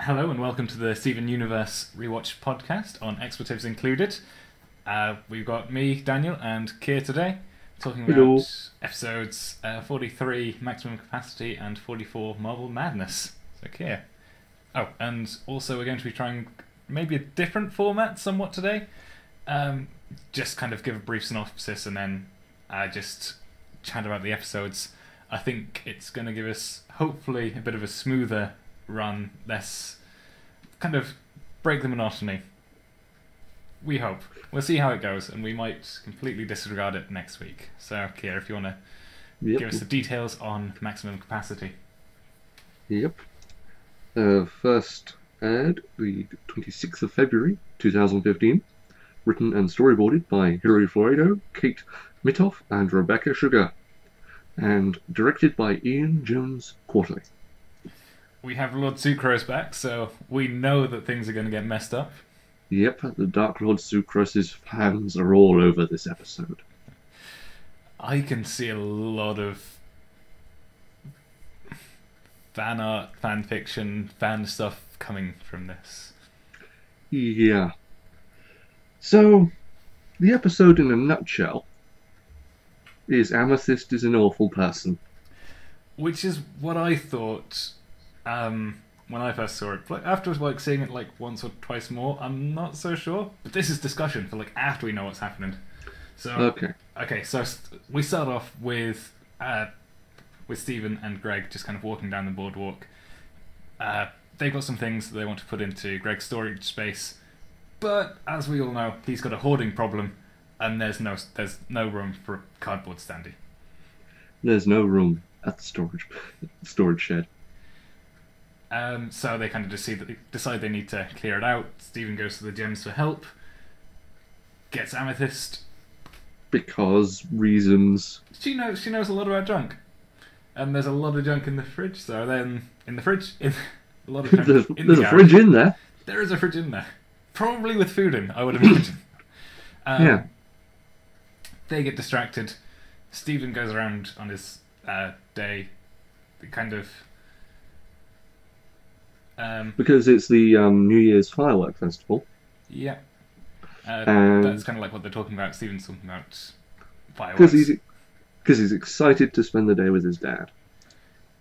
Hello and welcome to the Steven Universe Rewatch podcast on Expletives Included. We've got me, Daniel, and Keir today, talking Hello. about episodes 43 Maximum Capacity and 44 Marvel Madness. So Keir. Oh, and also we're going to be trying maybe a different format somewhat today. Just kind of give a brief synopsis and then just chat about the episodes. I think it's going to give us, hopefully, a bit of a smoother run, less kind of break the monotony. We hope. We'll see how it goes, and we might completely disregard it next week. So, Keir, if you want to give us the details on Maximum Capacity. Yep. First aired the 26th of February 2015, written and storyboarded by Hilary Florido, Kate Mitoff, and Rebecca Sugar, and directed by Ian Jones Quarterly. We have Lord Sucrose back, so we know that things are going to get messed up. Yep, the Dark Lord Sucrose's fans are all over this episode. I can see a lot of fan art, fan fiction, fan stuff coming from this. Yeah. So, the episode in a nutshell is Amethyst is an awful person. Which is what I thought when I first saw it. Like, after seeing it once or twice more, I'm not so sure. But this is discussion for after we know what's happening. So okay. So we start off with Steven and Greg just kind of walking down the boardwalk. They've got some things that they want to put into Greg's storage space, but as we all know, he's got a hoarding problem, and there's no room for a cardboard standee. There's no room at the storage shed. So they kind of decide they need to clear it out. Steven goes to the gems for help, gets Amethyst. Because reasons. She knows a lot about junk. And there's a lot of junk in the fridge, so then in the fridge, a lot of junk there's a fridge in there. There is a fridge in there. Probably with food in, I would imagine. Yeah. They get distracted. Steven goes around on his day, kind of... because it's the New Year's Firework Festival. Yeah. That's kind of like what they're talking about. Steven's talking about fireworks. Because he's excited to spend the day with his dad.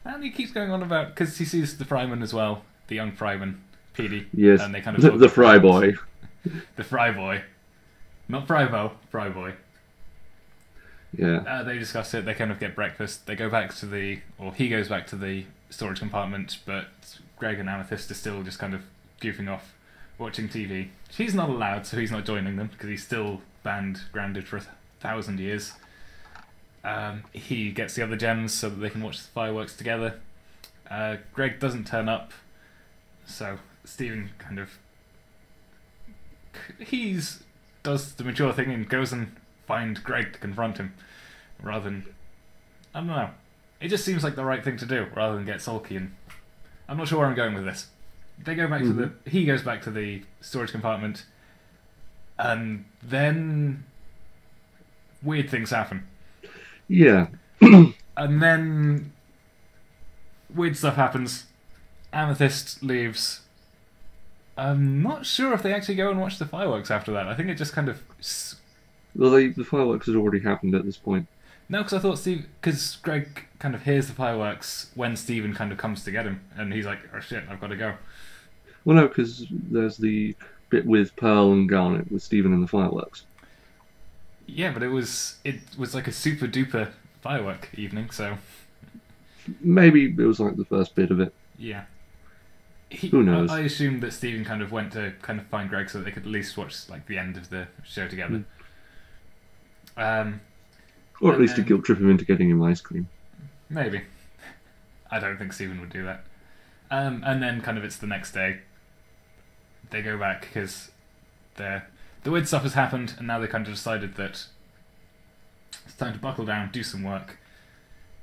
And he keeps going on about... Because he sees the Fryman as well. The young Fryman, Petey. Yes, and they kind of the Fry Boy. The Fry Boy. Not Frybo, Fry Boy. Yeah. They discuss it, they kind of get breakfast. They go back to he goes back to the storage compartment, but Greg and Amethyst are still just kind of goofing off, watching TV. He's not allowed, so he's not joining them, because he's still grounded for 1,000 years. He gets the other gems so that they can watch the fireworks together. Greg doesn't turn up, so Steven kind of... does the mature thing and goes and finds Greg to confront him, rather than... I don't know. It just seems like the right thing to do, rather than get sulky, and I'm not sure where I'm going with this. They go back to he goes back to the storage compartment, and then weird things happen. Yeah. And then weird stuff happens. Amethyst leaves. I'm not sure if they actually go and watch the fireworks after that. I think it just kind of... Well, the fireworks had already happened at this point. No, because I thought because Greg kind of hears the fireworks when Steven kind of comes to get him, and he's like, oh shit, I've got to go. Well, no, because there's the bit with Pearl and Garnet with Steven and the fireworks. Yeah, but it was like a super duper firework evening, so... Maybe it was like the first bit of it. Yeah. Who knows? I assumed that Steven kind of went to kind of find Greg so that they could at least watch the end of the show together. Or at least to guilt trip him into getting him ice cream. Maybe. I don't think Steven would do that. And then kind of it's the next day. They go back because the weird stuff has happened, and now they kind of decided that it's time to buckle down, do some work.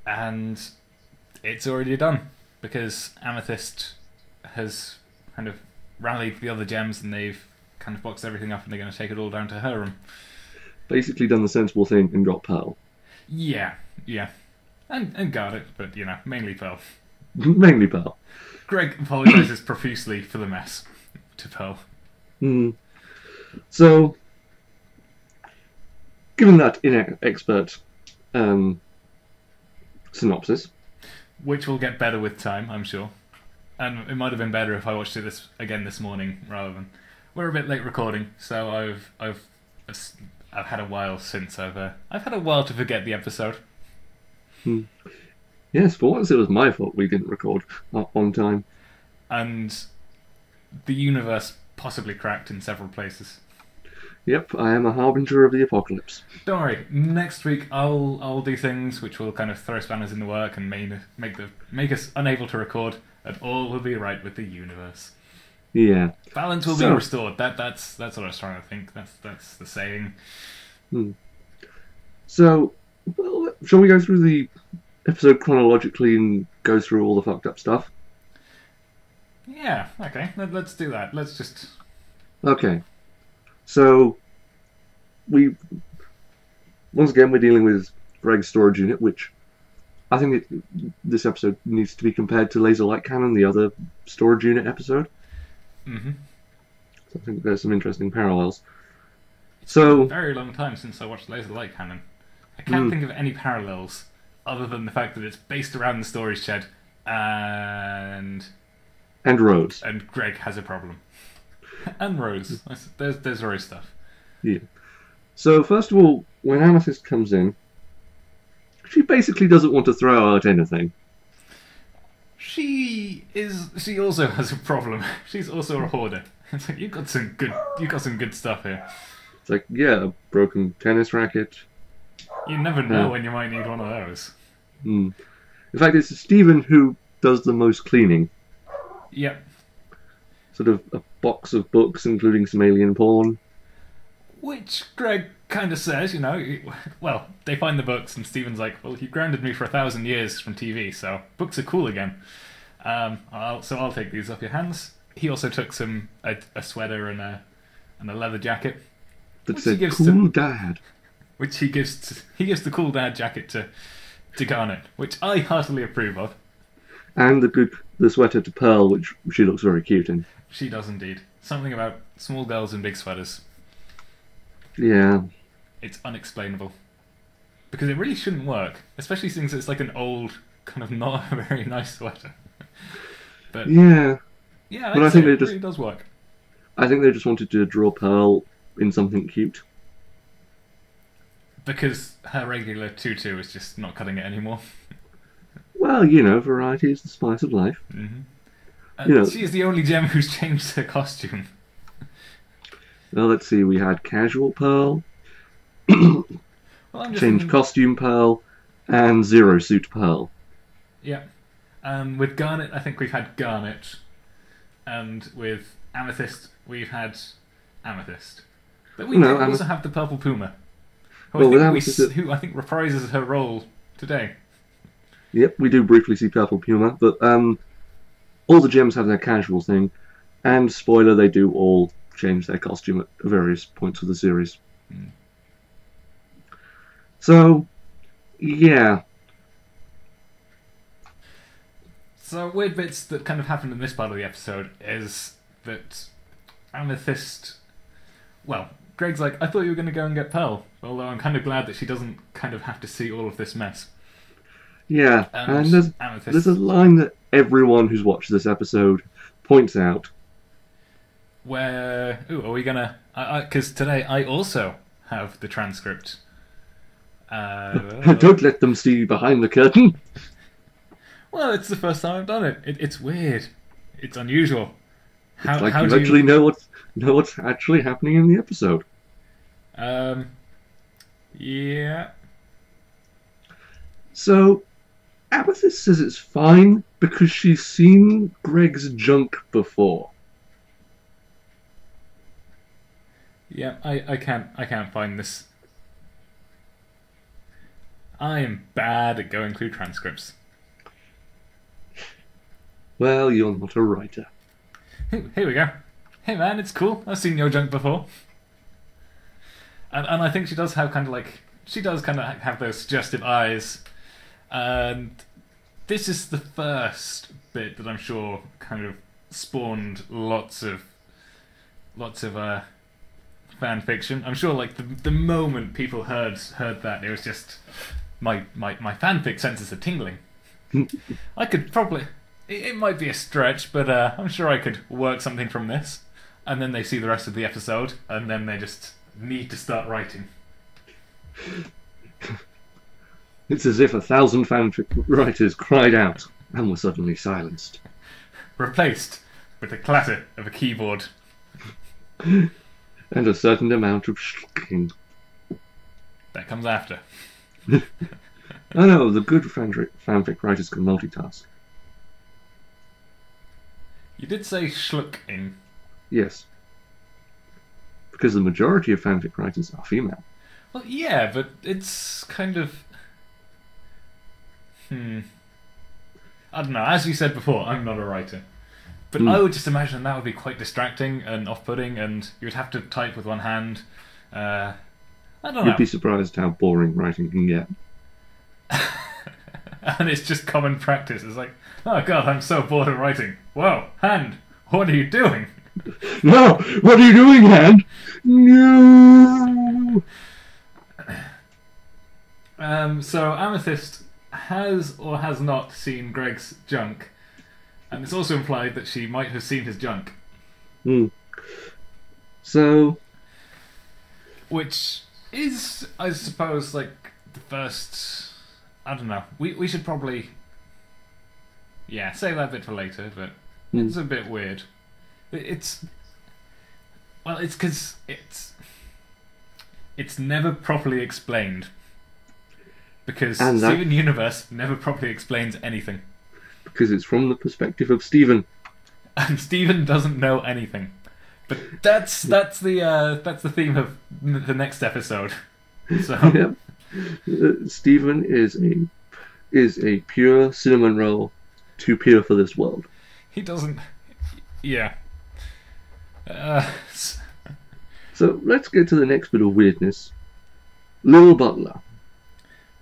And it's already done, because Amethyst has kind of rallied the other gems, and they've kind of boxed everything up, and they're going to take it all down to her room. Basically done the sensible thing and got Pearl. Yeah. And guard it, but, mainly Pearl. Mainly Pearl. Greg apologises profusely for the mess to Pearl. So, given that inexpert synopsis, which will get better with time, I'm sure. And it might have been better if I watched it this morning rather than. We're a bit late recording, so I've had a while since I've had a while to forget the episode. Yes, for once it was my fault we didn't record on time. And the universe possibly cracked in several places. Yep, I am a harbinger of the apocalypse. Don't worry. Next week I'll do things which will kind of throw spanners in the work and make us unable to record, and all will be right with the universe. Yeah. Balance will be restored. That's what I was trying to think. That's the saying. So, well, shall we go through the episode chronologically and go through all the fucked up stuff? Yeah. Okay. Let's do that. Let's just. Okay. So, once again we're dealing with Greg's storage unit, which I think this episode needs to be compared to Laser Light Cannon, the other storage unit episode. Mm-hmm. So I think there's some interesting parallels. So, a very long time since I watched Laser Light Cannon. I can't think of any parallels other than the fact that it's based around the storage shed and Rhodes. And Greg has a problem. And Rose. There's Rose stuff. Yeah. So first of all, when Amethyst comes in, she basically doesn't want to throw out anything. She also has a problem. She's also a hoarder. It's like you got some good stuff here. It's like, yeah, a broken tennis racket. You never know when you might need one of those. In fact, it's Stephen who does the most cleaning. Yep. Sort of a box of books, including some alien porn. Which Greg kind of says, well, they find the books, and Stephen's like, well, you grounded me for 1,000 years from TV, so books are cool again. I'll take these off your hands. He also took a sweater and a leather jacket. That said, cool dad. Which he gives the cool dad jacket to Garnet, which I heartily approve of. And the sweater to Pearl, which she looks very cute in. She does indeed. Something about small girls in big sweaters. Yeah. It's unexplainable. Because it really shouldn't work, especially since it's like an old, kind of not a very nice sweater. But yeah, but I think it really does work. I think they just wanted to draw Pearl in something cute. Because her regular tutu is just not cutting it anymore. Well, variety is the spice of life. Mm-hmm. She is the only gem who's changed her costume. Well, let's see. We had casual Pearl, changed costume Pearl, and zero suit Pearl. Yeah. With Garnet, I think we've had Garnet. And with Amethyst, we've had Amethyst. But we also have the Purple Puma. Who I think reprises her role today. Yep, we do briefly see Purple Puma, but all the gems have their casual thing, and spoiler, they do all change their costume at various points of the series. So, yeah. So, weird bits that kind of happened in this part of the episode is that Amethyst... Well, Greg's like, I thought you were going to go and get Pearl, although I'm kind of glad that she doesn't kind of have to see all of this mess. Yeah, and there's a line that everyone who's watched this episode points out. Where... Ooh, are we going to... Because today I also have the transcript. Don't let them see behind the curtain. Well, it's the first time I've done it. It's weird. It's unusual. How you actually know what's actually happening in the episode. Yeah. So, Amethyst says it's fine because she's seen Greg's junk before. Yeah, I can't find this. I am bad at going through transcripts. Well, you're not a writer. Here we go. Hey man, it's cool. I've seen your junk before. And I think she does have kind of have those suggestive eyes. And this is the first bit that I'm sure kind of spawned lots of fan fiction. I'm sure, like the moment people heard that, it was just my fanfic senses are tingling. I could probably. It might be a stretch, but I'm sure I could work something from this. And then they see the rest of the episode, and then they just need to start writing. It's as if 1,000 fanfic writers cried out and were suddenly silenced. Replaced with the clatter of a keyboard. And a certain amount of schlicking. That comes after. Oh no, the good fanfic writers can multitask. You did say schlucking. Yes. Because the majority of fanfic writers are female. Well, yeah, but it's kind of... I don't know, as you said before, I'm not a writer. But I would just imagine that would be quite distracting and off-putting, and you would have to type with one hand. I don't know. You'd be surprised how boring writing can get. And it's just common practice. It's like, oh god, I'm so bored of writing. Whoa, hand, what are you doing? No! What are you doing, hand? No! So Amethyst has or has not seen Greg's junk, and it's also implied that she might have seen his junk. So... Which is, I suppose, like, the first... I don't know. We should probably... Yeah, save that bit for later, but it's a bit weird. It's... Well, it's because it's never properly explained. Because Steven Universe never properly explains anything. Because it's from the perspective of Steven. And Steven doesn't know anything. But that's the theme of the next episode. So Steven is a pure cinnamon roll, too pure for this world. He doesn't... Yeah. So let's get to the next bit of weirdness. Lil Butler.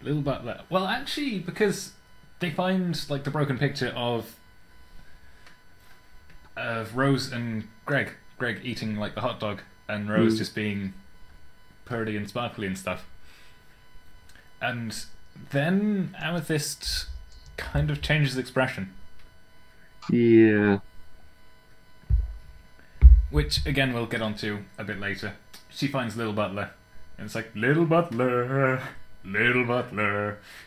Lil Butler. Well, actually, because they find like the broken picture of Rose and Greg. Greg eating like the hot dog, and Rose just being purdy and sparkly and stuff. And then Amethyst kind of changes expression. Yeah. Which, again, we'll get onto a bit later. She finds Little Butler, and it's like, Little Butler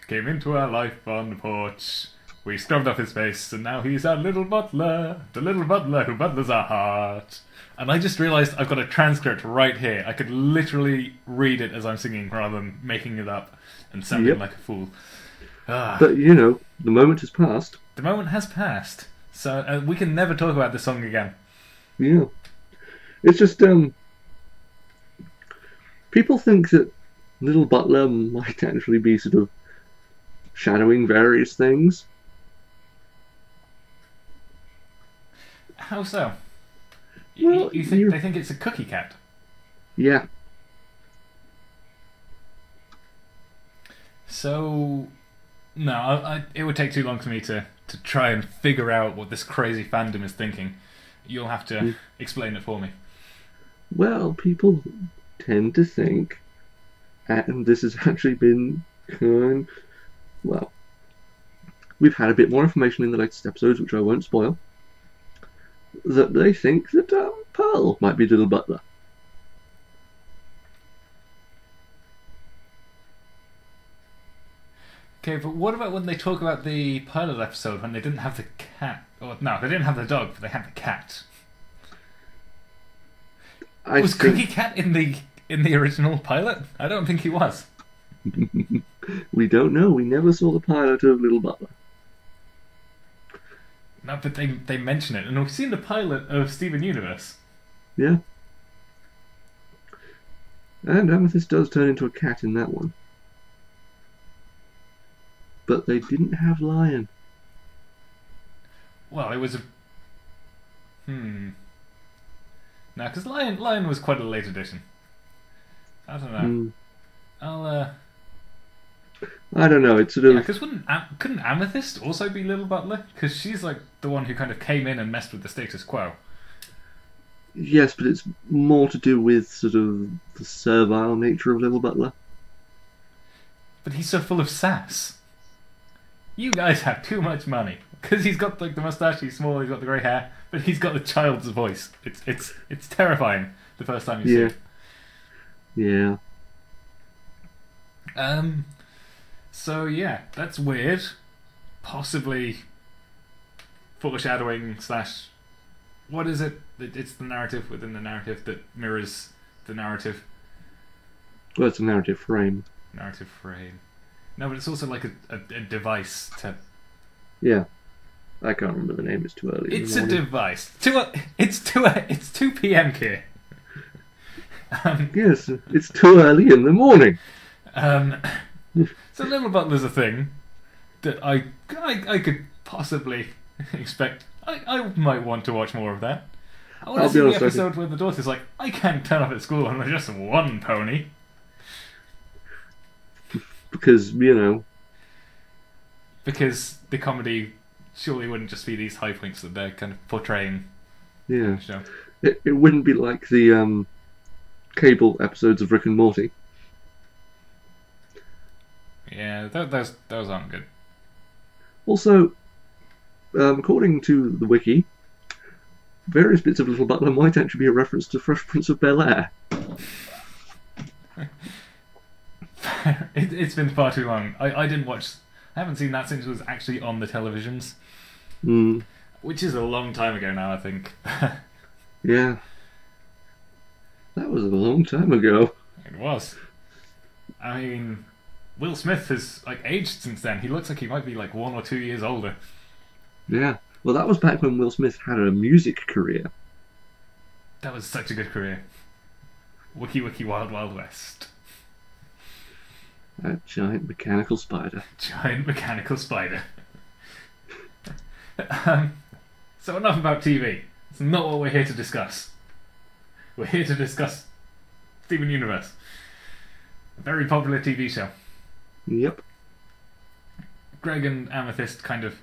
came into our life on the porch. We scrubbed off his face, and now he's our little butler, the little butler who butlers our heart. And I just realised I've got a transcript right here. I could literally read it as I'm singing rather than making it up and sounding like a fool. But, you know, the moment has passed. The moment has passed. So we can never talk about this song again. Yeah. It's just, people think that Little Butler might actually be sort of shadowing various things. How so? Well, you think they think it's a cookie cat? Yeah. So, no, it would take too long for me to try and figure out what this crazy fandom is thinking. You'll have to explain it for me. Well, people tend to think, and this has actually been well, we've had a bit more information in the latest episodes, which I won't spoil, that they think that Pearl might be Little Butler. Okay, but what about when they talk about the pilot episode when they didn't have the cat? Or no, they didn't have the dog, but they had the cat. Was Cookie Cat in the original pilot? I don't think he was. We don't know. We never saw the pilot of Little Butler. No, but they mention it, and we've seen the pilot of Steven Universe. Yeah. And Amethyst does turn into a cat in that one. But they didn't have Lion. Well, it was a... No, because Lion was quite a late addition. I don't know. I don't know. It's sort Yeah, of because couldn't Amethyst also be Little Butler? Because she's like the one who kind of came in and messed with the status quo. yes, but it's more to do with sort of the servile nature of Little Butler. But he's so full of sass. You guys have too much money because he's got like the mustache. He's small. He's got the grey hair, but he's got the child's voice. It's terrifying the first time you see Yeah, it. yeah. So yeah, that's weird. Possibly foreshadowing slash. What is it? It's the narrative within the narrative that mirrors the Well, it's a narrative frame. narrative frame. No, but it's also like a device to. Yeah, I can't remember the name. It's too early. in It's the a morning. device. It's 2 p.m. here. Yes, it's too early in the morning. So Little Butler's a thing that I could possibly expect. I might want to watch more of that. I want I'll to be see the honest, I episode where the daughter's like, I can't turn up at school on just one pony. Because, you know, Because the comedy surely wouldn't just be these high points that they're kind of portraying in yeah, the show. it wouldn't be like the cable episodes of Rick and Morty. Yeah, those aren't good. Also, according to the wiki, various bits of Little Butler might actually be a reference to Fresh Prince of Bel-Air. It's been far too long. I didn't watch. I haven't seen that since it was actually on the televisions, Mm, which is a long time ago now. I think yeah. That was a long time ago. it was. I mean, Will Smith has like aged since then. He looks like he might be like 1 or 2 years older. Yeah. Well, that was back when Will Smith had a music career. That was such a good career. Wiki Wiki Wild Wild West. That giant mechanical spider. Giant mechanical spider. So enough about TV. It's not what we're here to discuss. We're here to discuss Steven Universe, a very popular TV show. Yep. Greg and Amethyst kind of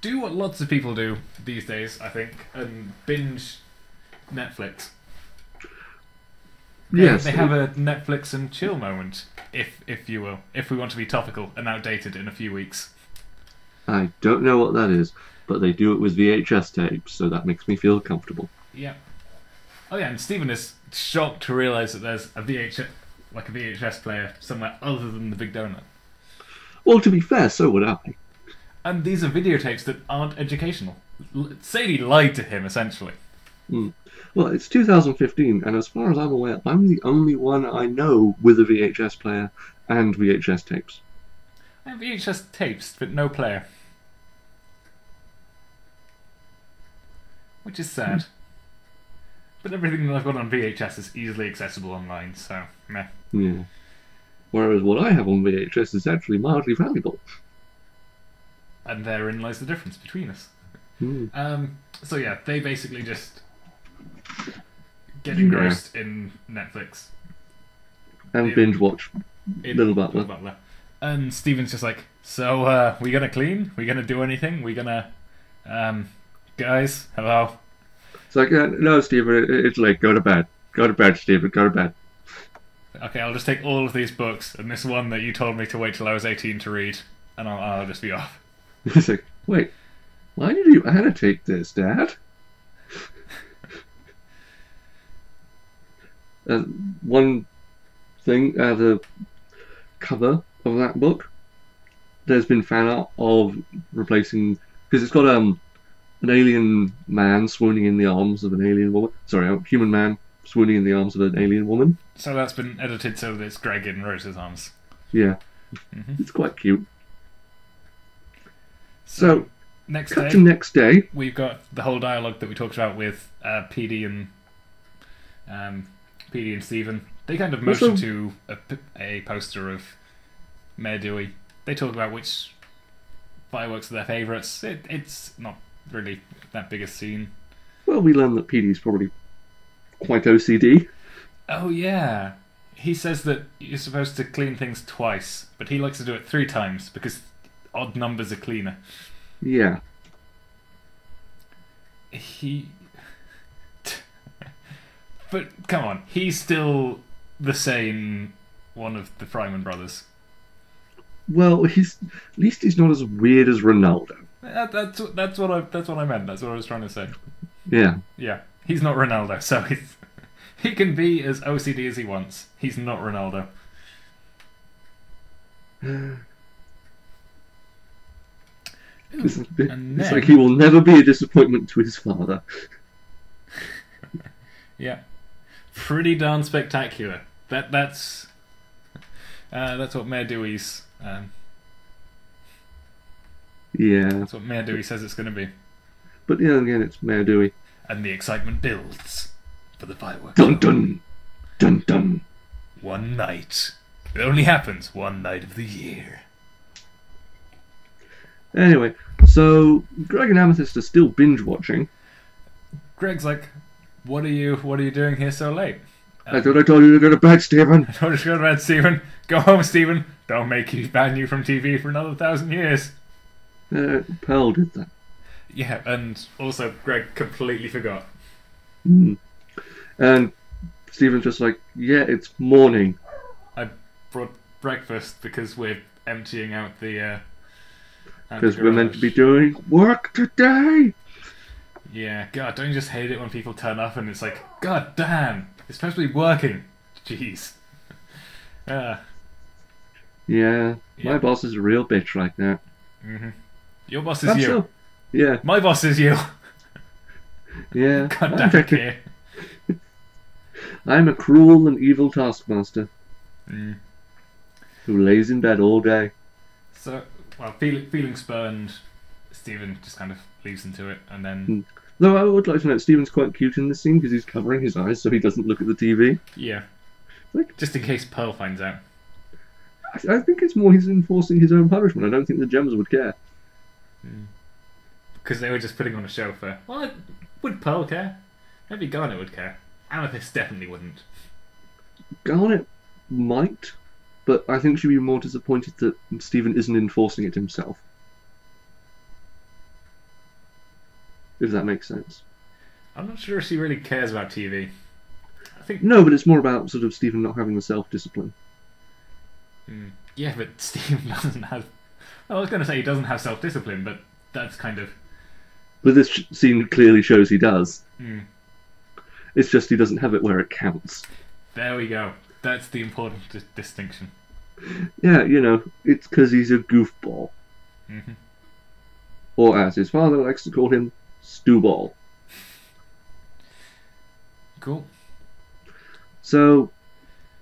do what lots of people do these days, I think, and binge Netflix. Yes. They have a Netflix and chill moment, if you will, if we want to be topical and outdated in a few weeks. I don't know what that is, but they do it with VHS tapes, so that makes me feel comfortable. Yeah. Oh yeah, and Stephen is shocked to realise that there's a VHS player somewhere other than the Big Donut. Well, to be fair, so would I. And these are videotapes that aren't educational. Sadie lied to him, essentially. Well, it's 2015, and as far as I'm aware, I'm the only one I know with a VHS player and VHS tapes. I have VHS tapes, but no player. Which is sad. But everything that I've got on VHS is easily accessible online, so meh. Yeah. Whereas what I have on VHS is actually mildly valuable. And therein lies the difference between us. Mm. So yeah, they basically just get Yeah. engrossed in Netflix. And Yeah. binge watch in Little Butler. And Steven's just like, so, we gonna clean? We gonna do anything? We gonna, guys, hello? It's like, no, Stephen, it's late. Go to bed. Go to bed, Stephen. Go to bed. Okay, I'll just take all of these books and this one that you told me to wait till I was 18 to read, and I'll just be off. It's like, wait, why did you annotate this, Dad? One thing, the cover of that book, there's been fan art of replacing, because it's got an alien man swooning in the arms of an alien woman. Sorry, a human man swooning in the arms of an alien woman. So that's been edited so that it's Greg in Rose's arms. Yeah, Mhm. it's quite cute. So, next cut day, to next day. we've got the whole dialogue that we talked about with PD and Stephen. They kind of motion Also- to a poster of Mayor Dewey. They talk about which fireworks are their favourites. It's not really that big a scene. Well, we learn that PD's probably quite OCD. Oh yeah, he says that you're supposed to clean things twice, but he likes to do it 3 times because odd numbers are cleaner. Yeah. But come on, he's still the same one of the Fryman brothers. Well, at least he's not as weird as Ronaldo. That's what I meant. That's what I was trying to say. Yeah. Yeah, he's not Ronaldo, so he can be as OCD as he wants. He's not Ronaldo. It's like he will never be a disappointment to his father. Yeah, pretty darn spectacular. That's what Mayor Dewey's. Yeah. That's what Mayor Dewey says it's going to be. But yeah, again, it's Mayor Dewey. And the excitement builds for the fireworks. Dun dun! Dun dun! One night. It only happens one night of the year. Anyway, so Greg and Amethyst are still binge watching. Greg's like, "What are you doing here so late?" I thought I told you to go to bed, Stephen. I told you to go to bed, Stephen. Go home, Stephen. Don't make you ban you from TV for another 1,000 years. Pearl did that. Yeah, and also Greg completely forgot. And Stephen's just like, yeah, it's morning. I brought breakfast because we're emptying out the... Because we're meant to be doing work today. Yeah, God, don't you just hate it when people turn up and it's like, God damn, it's supposed to be working. Jeez. Yeah, my boss is a real bitch like that. Mm-hmm. Your boss is you. Yeah. My boss is you. Yeah. God damn it, Keir. I'm a cruel and evil taskmaster who lays in bed all day. So, well, feeling spurned, Stephen just kind of leaves into it, and then... Though I would like to note, Stephen's quite cute in this scene because he's covering his eyes so he doesn't look at the TV. Yeah. Like, just in case Pearl finds out. I think it's more he's enforcing his own punishment. I don't think the Gems would care. Because they were just putting on a show for... Well, would Pearl care? Maybe Garnet would care. Amethyst definitely wouldn't. Garnet might, but I think she'd be more disappointed that Stephen isn't enforcing it himself. If that makes sense. I'm not sure she really cares about TV. I think... No, but it's more about sort of Stephen not having the self-discipline. Yeah, but Stephen doesn't have... Well, I was going to say he doesn't have self-discipline, but that's kind of... But this scene clearly shows he does. Mm. It's just he doesn't have it where it counts. There we go. That's the important distinction. Yeah, you know, it's because he's a goofball. Mm-hmm. Or as his father likes to call him, Stewball. Cool. So...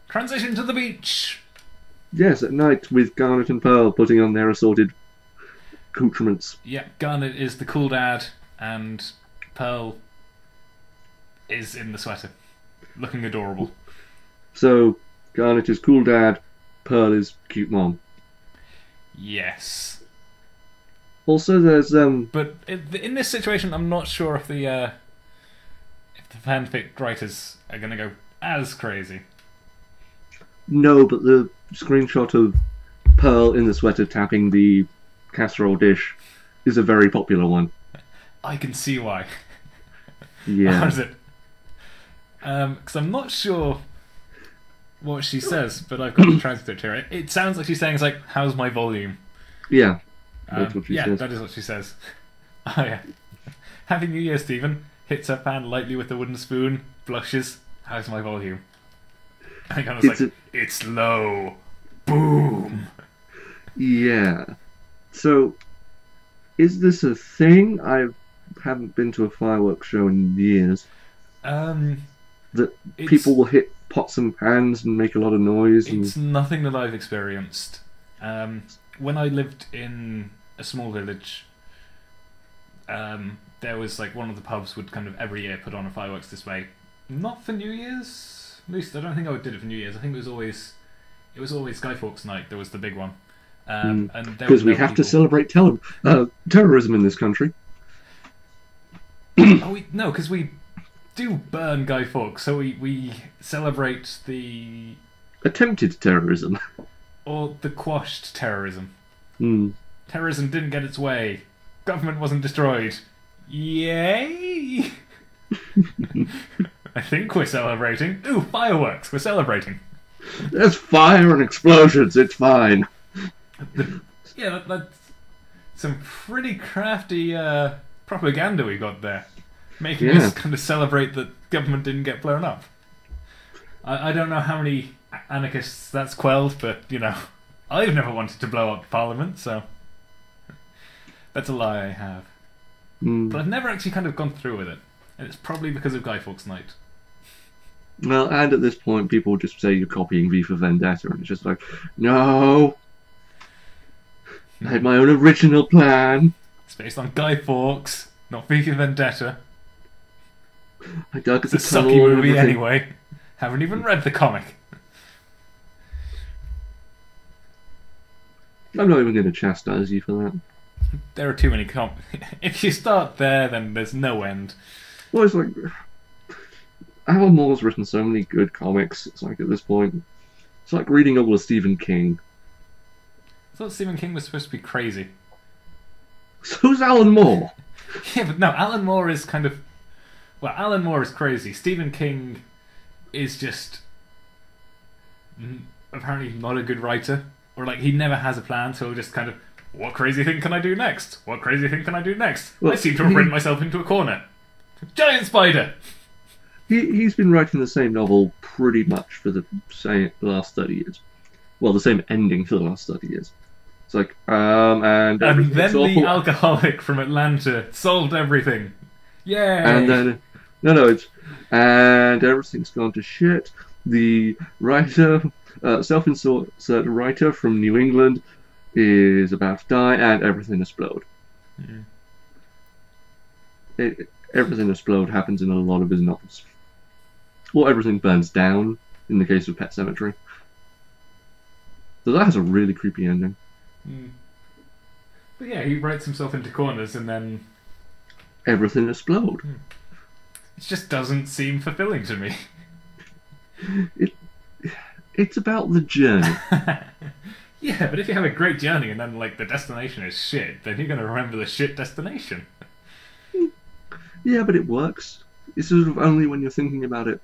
Transition to the beach! Yes, at night with Garnet and Pearl putting on their assorted accoutrements. Yeah, Garnet is the cool dad, and Pearl is in the sweater, looking adorable. So, Garnet is cool dad, Pearl is cute mom. Yes. Also, there's But in this situation, I'm not sure if the fanfic writers are going to go as crazy. No, but the screenshot of Pearl in the sweater tapping the casserole dish is a very popular one. I can see why. Yeah. How is it? Because I'm not sure what she says, but I've got the transcript here. It sounds like she's saying, it's like, how's my volume? Yeah, that's what she says. That is what she says. Oh, yeah. Happy New Year, Stephen. Hits her pan lightly with the wooden spoon, blushes. How's my volume? And kind of like, it's low. Boom. Yeah. So, is this a thing? I haven't been to a fireworks show in years. That people will hit pots and pans and make a lot of noise. It's nothing that I've experienced. When I lived in a small village, there was like one of the pubs would kind of every year put on a fireworks display. Not for New Year's. At least I don't think I did it for New Year's. I think it was always Skyforks night. There was the big one. And because we have to celebrate terrorism in this country. No, because we do burn Guy Fawkes, so we celebrate the attempted terrorism. Or the quashed terrorism. Hmm. Terrorism didn't get its way. Government wasn't destroyed. Yay! I think we're celebrating. Ooh, fireworks! We're celebrating. There's fire and explosions. It's fine. Yeah, that's some pretty crafty propaganda we got there. Making us kind of celebrate that government didn't get blown up. I don't know how many anarchists that's quelled, but, you know, I've never wanted to blow up Parliament, so that's a lie I have. But I've never actually kind of gone through with it. And it's probably because of Guy Fawkes Night. Well, and at this point, people just say you're copying V for Vendetta, and it's just like, no! I had my own original plan. It's based on Guy Fawkes, not V for Vendetta. I dug It's a sucky movie anyway. Haven't even read the comic. I'm not even going to chastise you for that. There are too many If you start there, then there's no end. Well, it's like... Alan Moore's written so many good comics, it's like at this point... It's like reading all of Stephen King. I thought Stephen King was supposed to be crazy. So's Alan Moore! Yeah, but no, Alan Moore is kind of... Well, Alan Moore is crazy. Stephen King is just... apparently not a good writer. Or, like, he never has a plan, so he'll just kind of... What crazy thing can I do next? What crazy thing can I do next? Well, I seem to have written myself into a corner. Giant spider! He's been writing the same novel pretty much for the last 30 years. Well, the same ending for the last 30 years. It's like, and then awful. The alcoholic from Atlanta solved everything. Yay! And then, it's, and everything's gone to shit. The writer, self-insert writer from New England is about to die, and everything explodes. Everything explode happens in a lot of his novels. Or everything burns down, in the case of Pet Sematary. So that has a really creepy ending. But yeah, he writes himself into corners and then... Everything explode. It just doesn't seem fulfilling to me. It's about the journey. Yeah, but if you have a great journey and then, like, the destination is shit, then you're going to remember the shit destination. Yeah, but it works. It's sort of only when you're thinking about it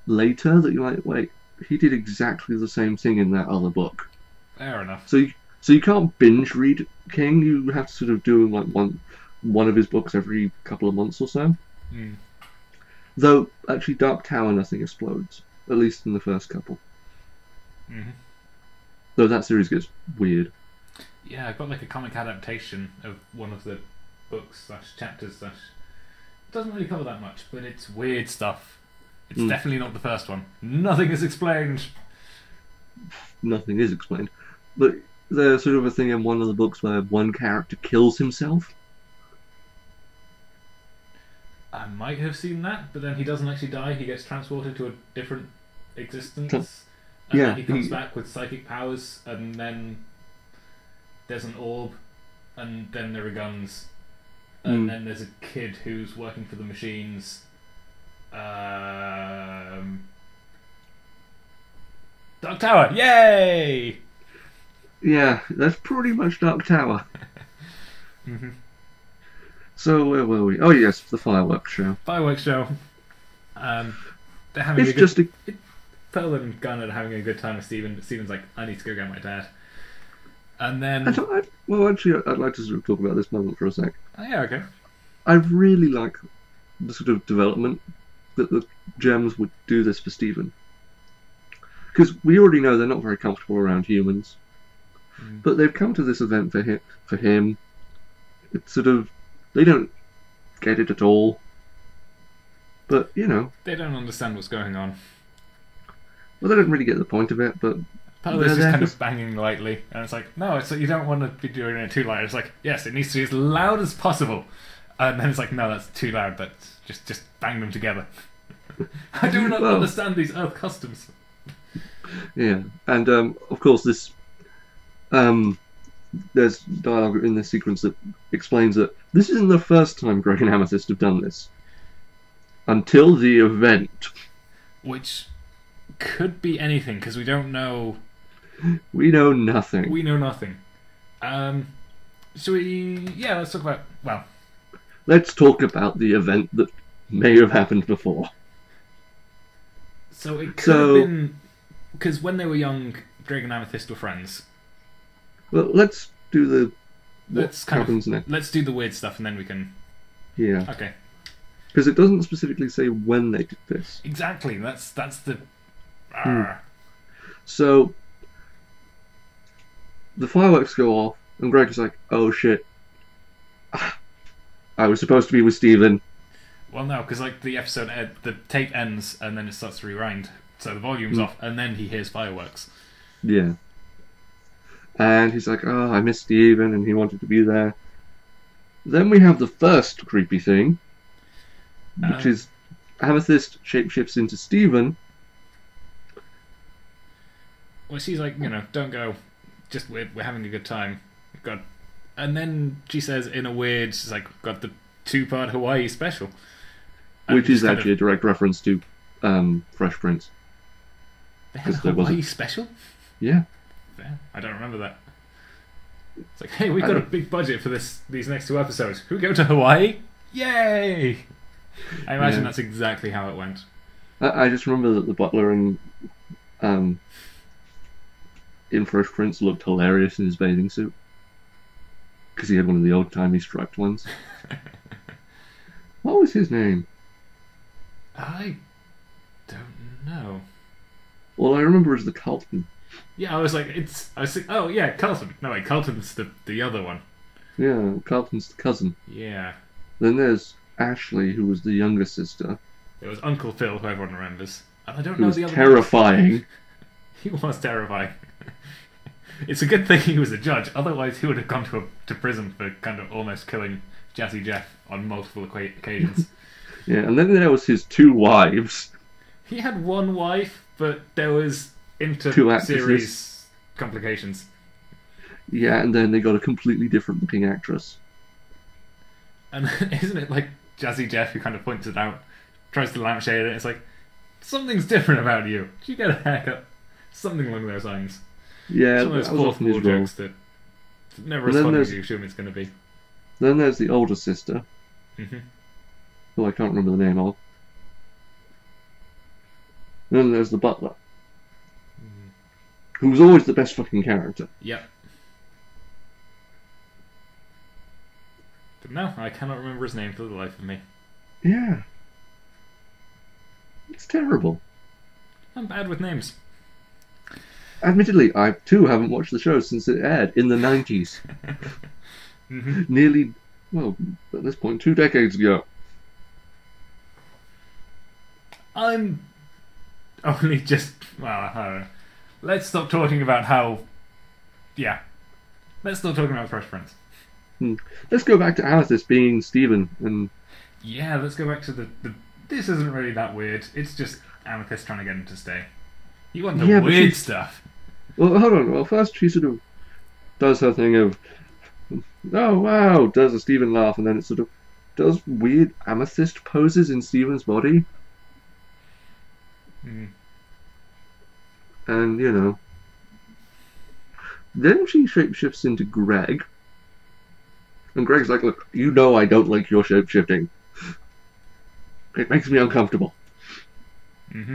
later that you're like, wait, he did exactly the same thing in that other book. Fair enough. So you can't binge read King. You have to sort of do like one of his books every couple of months or so. Though actually, Dark Tower, nothing explodes. At least in the first couple. Though that series gets weird. Yeah, I've got like a comic adaptation of one of the books / chapters / It doesn't really cover that much, but it's weird stuff. It's definitely not the first one. Nothing is explained. Nothing is explained. But there's sort of a thing in one of the books where one character kills himself. I might have seen that, but then he doesn't actually die. He gets transported to a different existence. And then he comes back with psychic powers, and then there's an orb, and then there are guns. And then there's a kid who's working for the machines. Dark Tower, yay! Yeah, that's pretty much Dark Tower. So where were we? Oh yes, the fireworks show. Fireworks show. They're having Pearl and Gunn are having a good time with Steven. Steven's like, I need to go get my dad. And then... Well, actually, I'd like to sort of talk about this moment for a sec. Oh, yeah, okay. I really like the sort of development that the Gems would do this for Steven. Because we already know they're not very comfortable around humans. But they've come to this event for him. It's sort of... They don't get it at all. But, you know... They don't understand what's going on. Well, they don't really get the point of it, but... Part of this is kind of banging lightly, and it's like, no, it's like you don't want to be doing it too loud. It's like, yes, it needs to be as loud as possible. And then it's like, no, that's too loud. That's just bang them together. I do not understand these Earth customs. Yeah, and of course this... there's dialogue in this sequence that explains that this isn't the first time Greg and Amethyst have done this. Until the event. Which could be anything because we don't know. We know nothing. We know nothing. Should we? Yeah, let's talk about. Well, Let's talk about the event that may have happened before. so it could have been because when they were young, Greg and Amethyst were friends. Well, let's do the Let's what happens next. let's do the weird stuff and then we can. Yeah, Okay, because it doesn't specifically say when they did this. exactly. That's the. Arr. So the fireworks go off, and Greg's like, "Oh shit, I was supposed to be with Steven." Well, no, because like the episode, the tape ends and then it starts to rewind, so the volume's off, and then he hears fireworks. Yeah. And he's like, "Oh, I miss Steven," and he wanted to be there. Then we have the first creepy thing, which is Amethyst shapeshifts into Steven. Well, she's like, don't go. Just we're having a good time. We've got, and then she says in a weird, she's like, we've got the 2-part Hawaii special, and Which is just kind actually a direct reference to Fresh Prince. they had a 'cause there Hawaii wasn't- special. Yeah. Fair. I don't remember that. It's like, hey, we've got a big budget for these next 2 episodes. Who go to Hawaii? Yay! I imagine Yeah. that's exactly how it went. I just remember that the butler in Fresh Prince looked hilarious in his bathing suit. Because he had one of the old-timey striped ones. What was his name? I don't know. All I remember is the Carlton. Yeah, I was thinking, oh yeah, Carlton. No wait, Carlton's the other one. Yeah, Carlton's the cousin. Yeah. Then there's Ashley, who was the younger sister. It was Uncle Phil, who everyone remembers. And I don't Who know was the other terrifying. He was terrifying. It's a good thing he was a judge, otherwise he would have gone to prison for kind of almost killing Jazzy Jeff on multiple occasions. Yeah, and then there was his 2 wives. He had one wife, but there was 2 inter-series actresses. complications. Yeah, and then they got a completely different looking actress. And isn't it like Jazzy Jeff who kind of points it out, tries to lampshade it, it's like, something's different about you. Did you get a haircut? Something along those lines. Yeah, Some of those that was fourth often wall his role. jokes that never And as then funny as there's- you assume it's going to be. Then there's the older sister, Hmm. who I can't remember the name of. And then there's the butler, who was always the best fucking character. Yep. But no, I cannot remember his name for the life of me. Yeah. It's terrible. I'm bad with names. Admittedly, I too haven't watched the show since it aired in the 90s. Hmm. Nearly, well, at this point, 2 decades ago. I'm only just. Well, I don't know. Let's stop talking about how. Yeah. Let's stop talking about Fresh Prince. Let's go back to Amethyst being Steven, and Yeah, let's go back to the. This isn't really that weird. It's just Amethyst trying to get him to stay. You want the Yeah, but weird she's- stuff. well, hold on. Well, first she sort of does her thing of, oh wow, does a Steven laugh, and then it sort of does weird amethyst poses in Steven's body, Mm. and then she shapeshifts into Greg, and Greg's like, look, you know I don't like your shapeshifting. It makes me uncomfortable. Mm-hmm.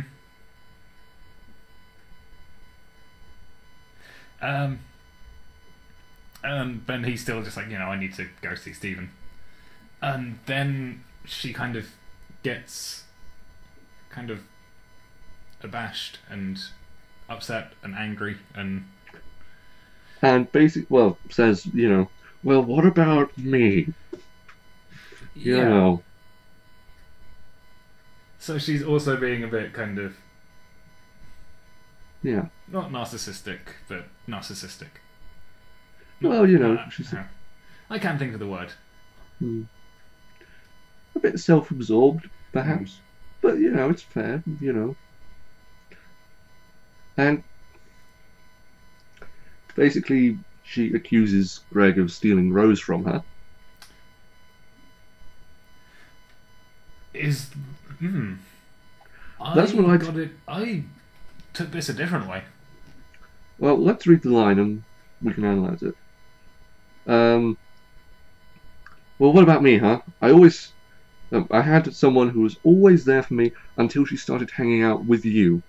And then he's still just like, I need to go see Stephen. And then she kind of gets kind of abashed and upset and angry and And basically, well, says, well, what about me? You know. So she's also being a bit kind of Yeah. not narcissistic, but narcissistic. Well, she's I can't think of the word. a bit self-absorbed, perhaps. But, it's fair, And basically, she accuses Greg of stealing Rose from her. Is That's what got it. I took this a different way. Well, let's read the line and we can analyze it. Well, what about me, huh? I had someone who was always there for me until she started hanging out with you.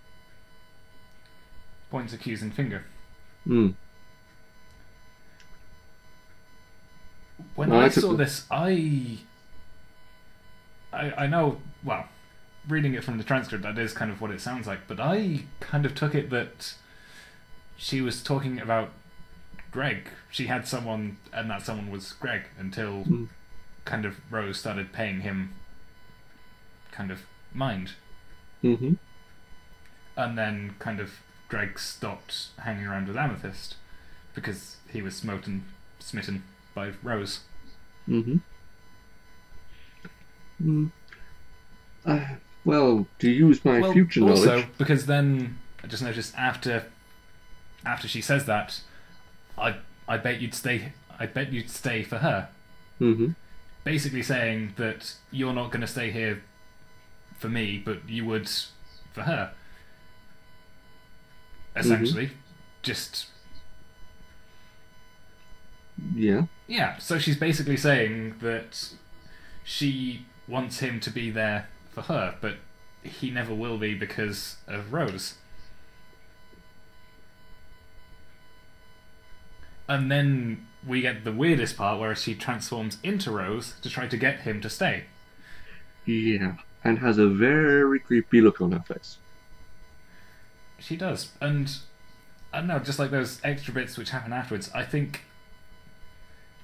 Points accusing finger. Hmm. When Well, I I took saw the- this, I know, well, reading it from the transcript, that is kind of what it sounds like, but I kind of took it that she was talking about Greg. She had someone, and that someone was Greg, until Mm. kind of Rose started paying him kind of mind. Mm-hmm. And then kind of Greg stopped hanging around with Amethyst because he was smitten by Rose. Mm-hmm. Mm. Well, to use my Well, future also knowledge... because then I just noticed after she says that, I bet you'd stay. I bet you'd stay for her. Mm-hmm. Basically saying that you're not going to stay here for me, but you would for her. Essentially, just Yeah. yeah. So she's basically saying that she wants him to be there for her, but he never will be because of Rose. And then we get the weirdest part where she transforms into Rose to try to get him to stay. Yeah. And has a very creepy look on her face. She does. And I don't know, just like those extra bits which happen afterwards, I think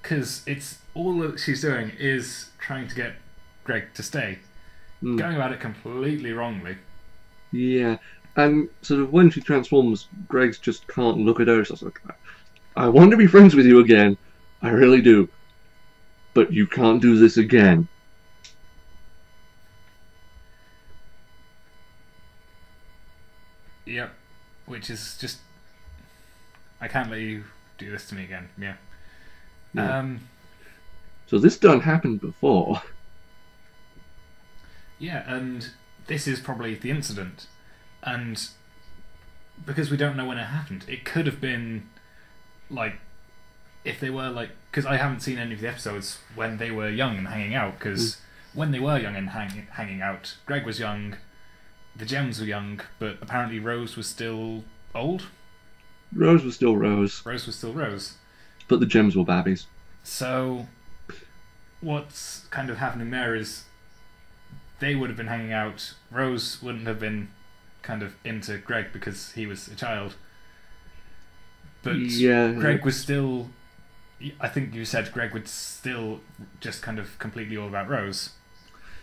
because it's all that she's doing is trying to get Greg to stay. Mm. Going about it completely wrongly. Yeah. And sort of when she transforms, Greg's just can't look at her. So it's like, I want to be friends with you again. I really do. But you can't do this again. Yep. Which is just... I can't let you do this to me again. Yeah. Yeah. So this done happened before. Yeah, and this is probably the incident. And because we don't know when it happened, it could have been like if they were like, because I haven't seen any of the episodes when they were young and hanging out, because when they were young and hanging out, Greg was young, the Gems were young, but apparently Rose was still old. Rose was still Rose, Rose was still Rose. but the Gems were babbies. So what's kind of happening there is they would have been hanging out. Rose wouldn't have been kind of into Greg because he was a child. But Yeah. Greg was still... I think you said Greg would still just kind of completely all about Rose.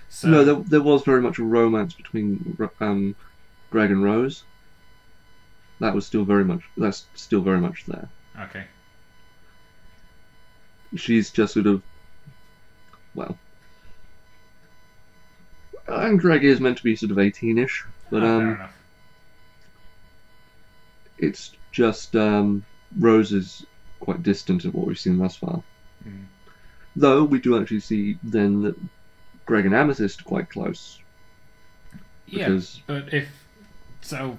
So, No, there was very much a romance between Greg and Rose. That's still very much there. okay. She's just sort of, well, and Greg is meant to be sort of 18-ish, but Fair enough. it's just Rose is quite distant of what we've seen thus far. Mm. Though we do actually see then that Greg and Amethyst are quite close. Yeah, Because but if... So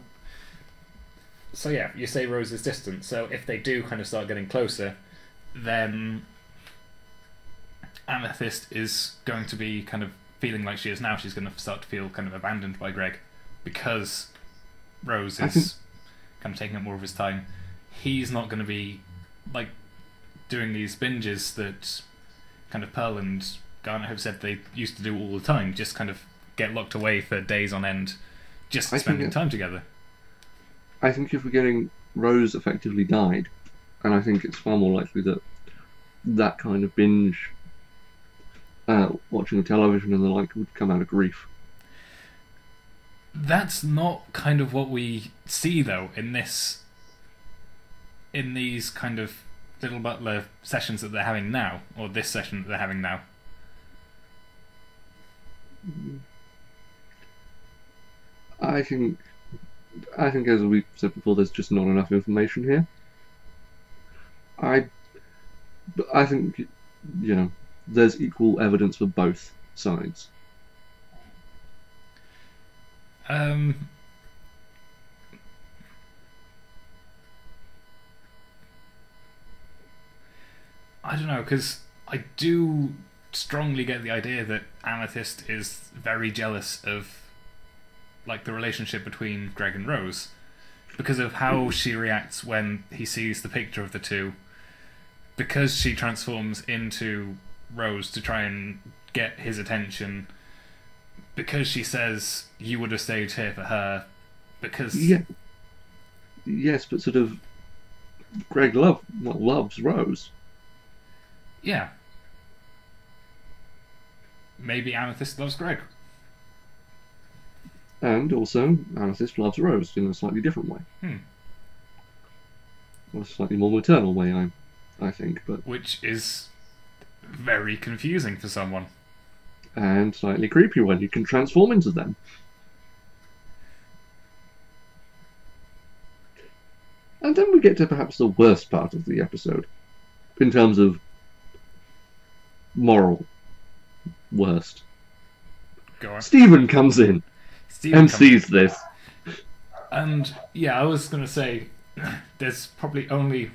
yeah, you say Rose is distant, so if they do kind of start getting closer, then Amethyst is going to be kind of feeling like she is now. She's going to start to feel kind of abandoned by Greg because Rose I is think- kind of taking up more of his time. He's not going to be like doing these binges that kind of Pearl and Garnet have said they used to do all the time, just kind of get locked away for days on end, just I think spending it- time together. I think if we're getting Rose effectively died, and I think it's far more likely that that kind of binge watching television and the like would come out of grief. That's not kind of what we see though in these kind of Little Butler sessions that they're having now, or this session that they're having now. I think as we said before, there's just not enough information here. I think, you know, there's equal evidence for both sides. I don't know, because I do strongly get the idea that Amethyst is very jealous of like the relationship between Greg and Rose because of how she reacts when he sees the picture of the two, because she transforms into Rose to try and get his attention, because she says you would have stayed here for her, because yes, but sort of Greg loves Rose. Yeah, maybe Amethyst loves Greg. And also, Amethyst loves Rose in a slightly different way. Or a slightly more maternal way, I think. But which is very confusing for someone. And slightly creepy when you can transform into them. And then we get to perhaps the worst part of the episode, in terms of moral worst. Go on. Stephen comes in and sees this. And yeah, I was going to say, there's probably only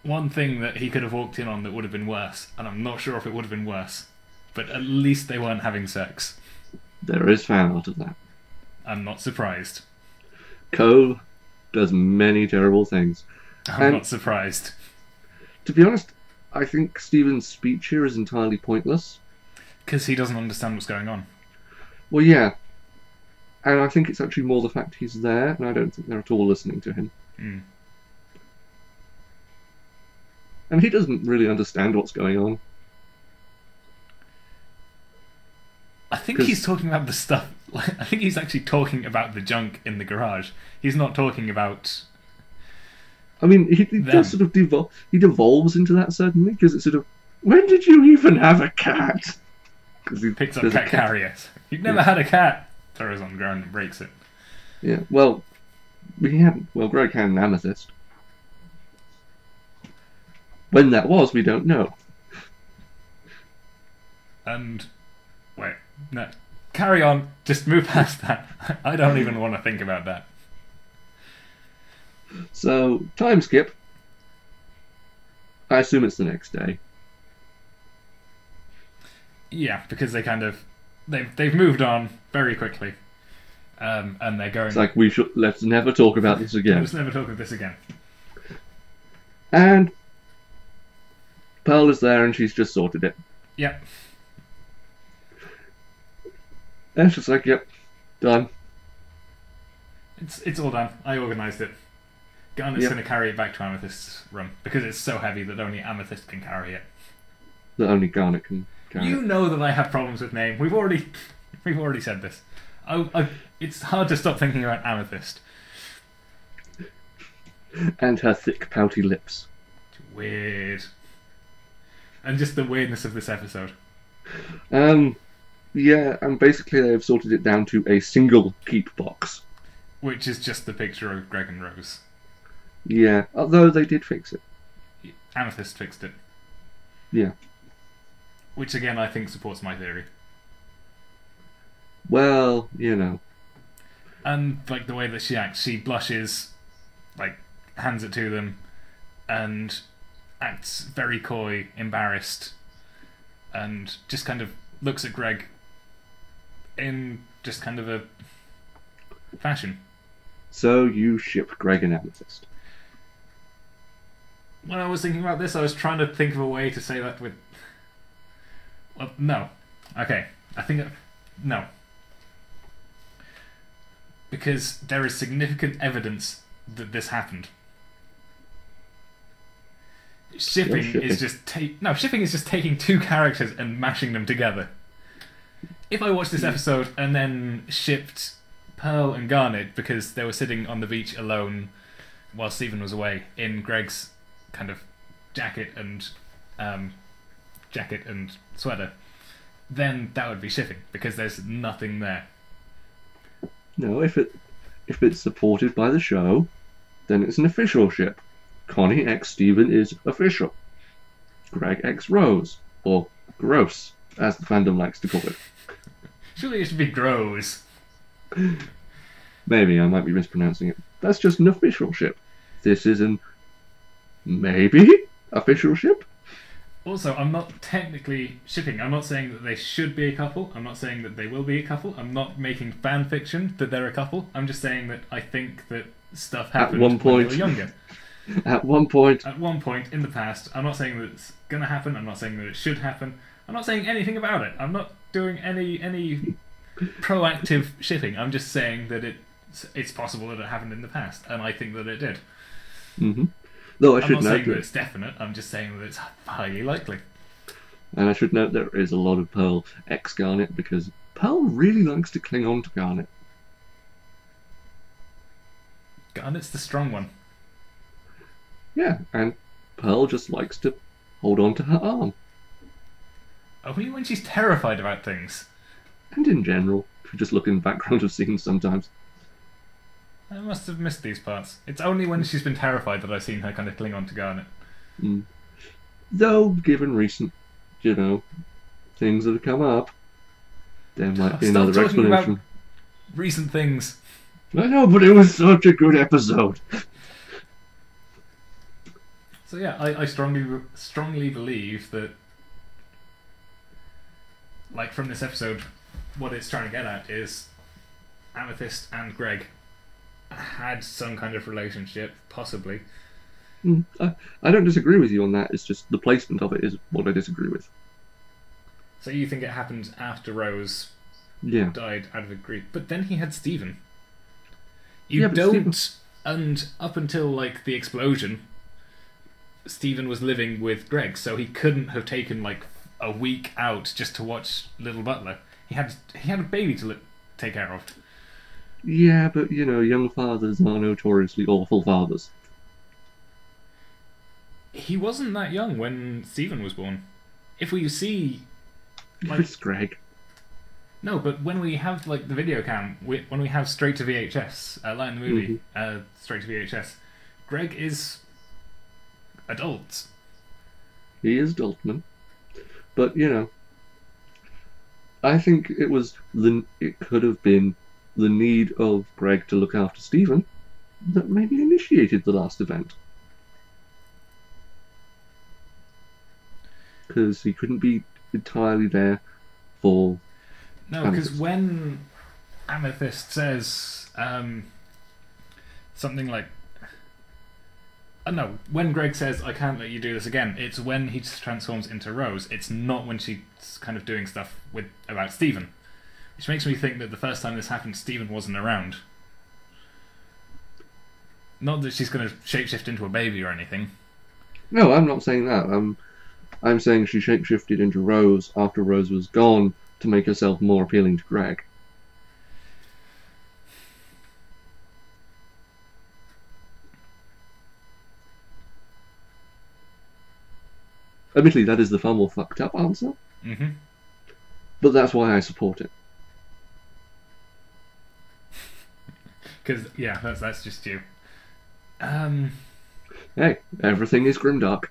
one thing that he could have walked in on that would have been worse, and I'm not sure if it would have been worse, but at least they weren't having sex. There is fan art of that. I'm not surprised. Cole does many terrible things. I'm not surprised. To be honest, I think Stephen's speech here is entirely pointless. Because he doesn't understand what's going on. Well, yeah. And I think it's actually more the fact he's there, and I don't think they're at all listening to him. And he doesn't really understand what's going on. I think he's talking about the stuff. I think he's actually talking about the junk in the garage. He's not talking about. I mean, he does sort of he devolves into that certainly, because it's sort of, when did you even have a cat? Because he picks up cat carriers. You've never had a cat. Throws on the ground and breaks it. Yeah, well, we hadn't. Well, Greg had an amethyst. When that was, we don't know. And wait, no, carry on. Just move past that. I don't even want to think about that. So, time skip. I assume it's the next day. Yeah, because they kind of they've moved on very quickly, and they're going. It's like let's never talk about this again. Let's never talk of this again. And Pearl is there, and she's just sorted it. Yep. And she's like, "Yep, done. It's all done. I organised it. Garnet's going to carry it back to Amethyst's room because it's so heavy that only Amethyst can carry it. That only Garnet can carry You it. know that I have problems with name. We've already said this. It's hard to stop thinking about Amethyst. And her thick, pouty lips. It's weird. And just the weirdness of this episode. Yeah, and basically they've sorted it down to a single keep box. Which is just the picture of Greg and Rose. Yeah, although they did fix it. Amethyst fixed it. Yeah. Which again I think supports my theory. Well, you know. And like the way that she acts, she blushes, like hands it to them, and acts very coy, embarrassed, and just kind of looks at Greg in just kind of a fashion. So you ship Greg and Amethyst. When I was thinking about this, I was trying to think of a way to say that with... Well, no. Okay. No. Because there is significant evidence that this happened. Shipping is just shipping is just taking two characters and mashing them together. If I watched this episode and then shipped Pearl and Garnet because they were sitting on the beach alone while Stephen was away in Greg's kind of jacket and sweater, then that would be shipping because there's nothing there. No, if it's supported by the show, then it's an official ship. Connie x Stephen is official. Greg x Rose, or Gross, as the fandom likes to call it. Surely it should be Gross. Maybe I might be mispronouncing it. That's just an official ship. This is an maybe official ship. Also, I'm not technically shipping. I'm not saying that they should be a couple. I'm not saying that they will be a couple. I'm not making fan fiction that they're a couple. I'm just saying that I think that stuff happened one when they point. were younger. At one point, At one point in the past, I'm not saying that it's gonna happen. I'm not saying that it should happen. I'm not saying anything about it. I'm not doing any proactive shipping. I'm just saying that it's possible that it happened in the past, and I think that it did. though I I'm should not note saying that that, it's definite. I'm just saying that it's highly likely. and I should note there is a lot of Pearl ex Garnet because Pearl really likes to cling on to Garnet. Garnet's the strong one. Yeah, and Pearl just likes to hold on to her arm. Only when she's terrified about things. And in general, if you just look in the background of scenes sometimes. I must have missed these parts. It's only when she's been terrified that I've seen her kind of cling on to Garnet. Though, given recent, things that have come up, there might be Stop another talking about explanation. recent things. I know, but it was such a good episode. So yeah, I strongly believe that, like, from this episode, what it's trying to get at is Amethyst and Greg had some kind of relationship, possibly. I don't disagree with you on that. It's just the placement of it is what I disagree with. So you think it happened after Rose Yeah. died out of grief, but then he had Stephen. Yeah, but don't, and up until like the explosion, Stephen was living with Greg, so he couldn't have taken like a week out just to watch Little Butler. He had a baby to take care of. Yeah, but young fathers are notoriously awful fathers. He wasn't that young when Stephen was born. If we see, like, It's Greg. no, but when we have like the video cam, when we have straight to VHS, Light in the movie, straight to VHS, Greg is adult. He is Daltman. But, I think it could have been the need of Greg to look after Stephen that maybe initiated the last event. Because he couldn't be entirely there for... No, because when Amethyst says something like... no, when Greg says, I can't let you do this again, it's when he transforms into Rose. It's not when she's kind of doing stuff about Stephen. Which makes me think that the first time this happened, Stephen wasn't around. Not that she's going to shapeshift into a baby or anything. No, I'm not saying that. I'm saying she shapeshifted into Rose after Rose was gone to make herself more appealing to Greg. Admittedly, that is the far more fucked up answer, but that's why I support it. Because, yeah, that's just you. Hey, everything is grimdark.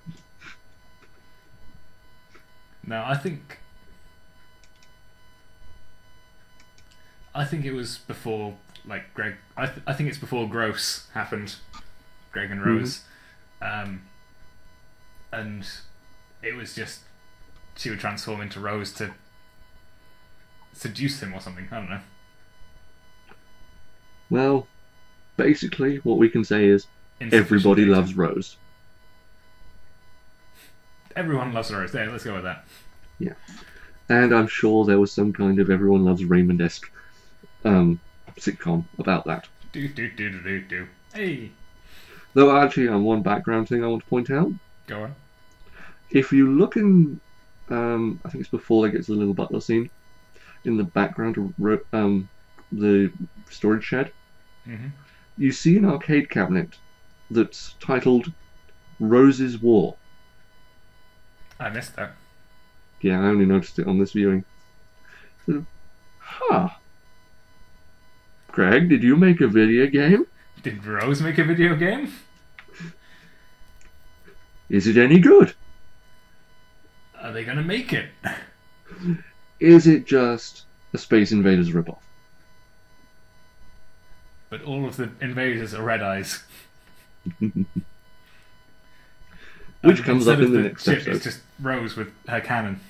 No, I think it was before, like, Greg... I think it's before Gross happened, Greg and Rose. And it was just... she would transform into Rose to seduce him or something, I don't know. Well, basically, what we can say is everybody loves Rose. Everyone loves Rose. There, let's go with that. Yeah. And I'm sure there was some kind of Everyone Loves Raymond-esque sitcom about that. Do. Hey! Though, actually, one background thing I want to point out. Go on. If you look in, I think it's before they get to the Little Butler scene, in the background of the storage shed, you see an arcade cabinet that's titled Rose's War. I missed that. Yeah, I only noticed it on this viewing. So, Greg, did you make a video game? Did Rose make a video game? Is it any good? Are they gonna make it? Is it just a Space Invaders ripoff? But all of the invaders are Red Eyes. which And comes instead up of in the the next ship, episode. it's just Rose with her cannon.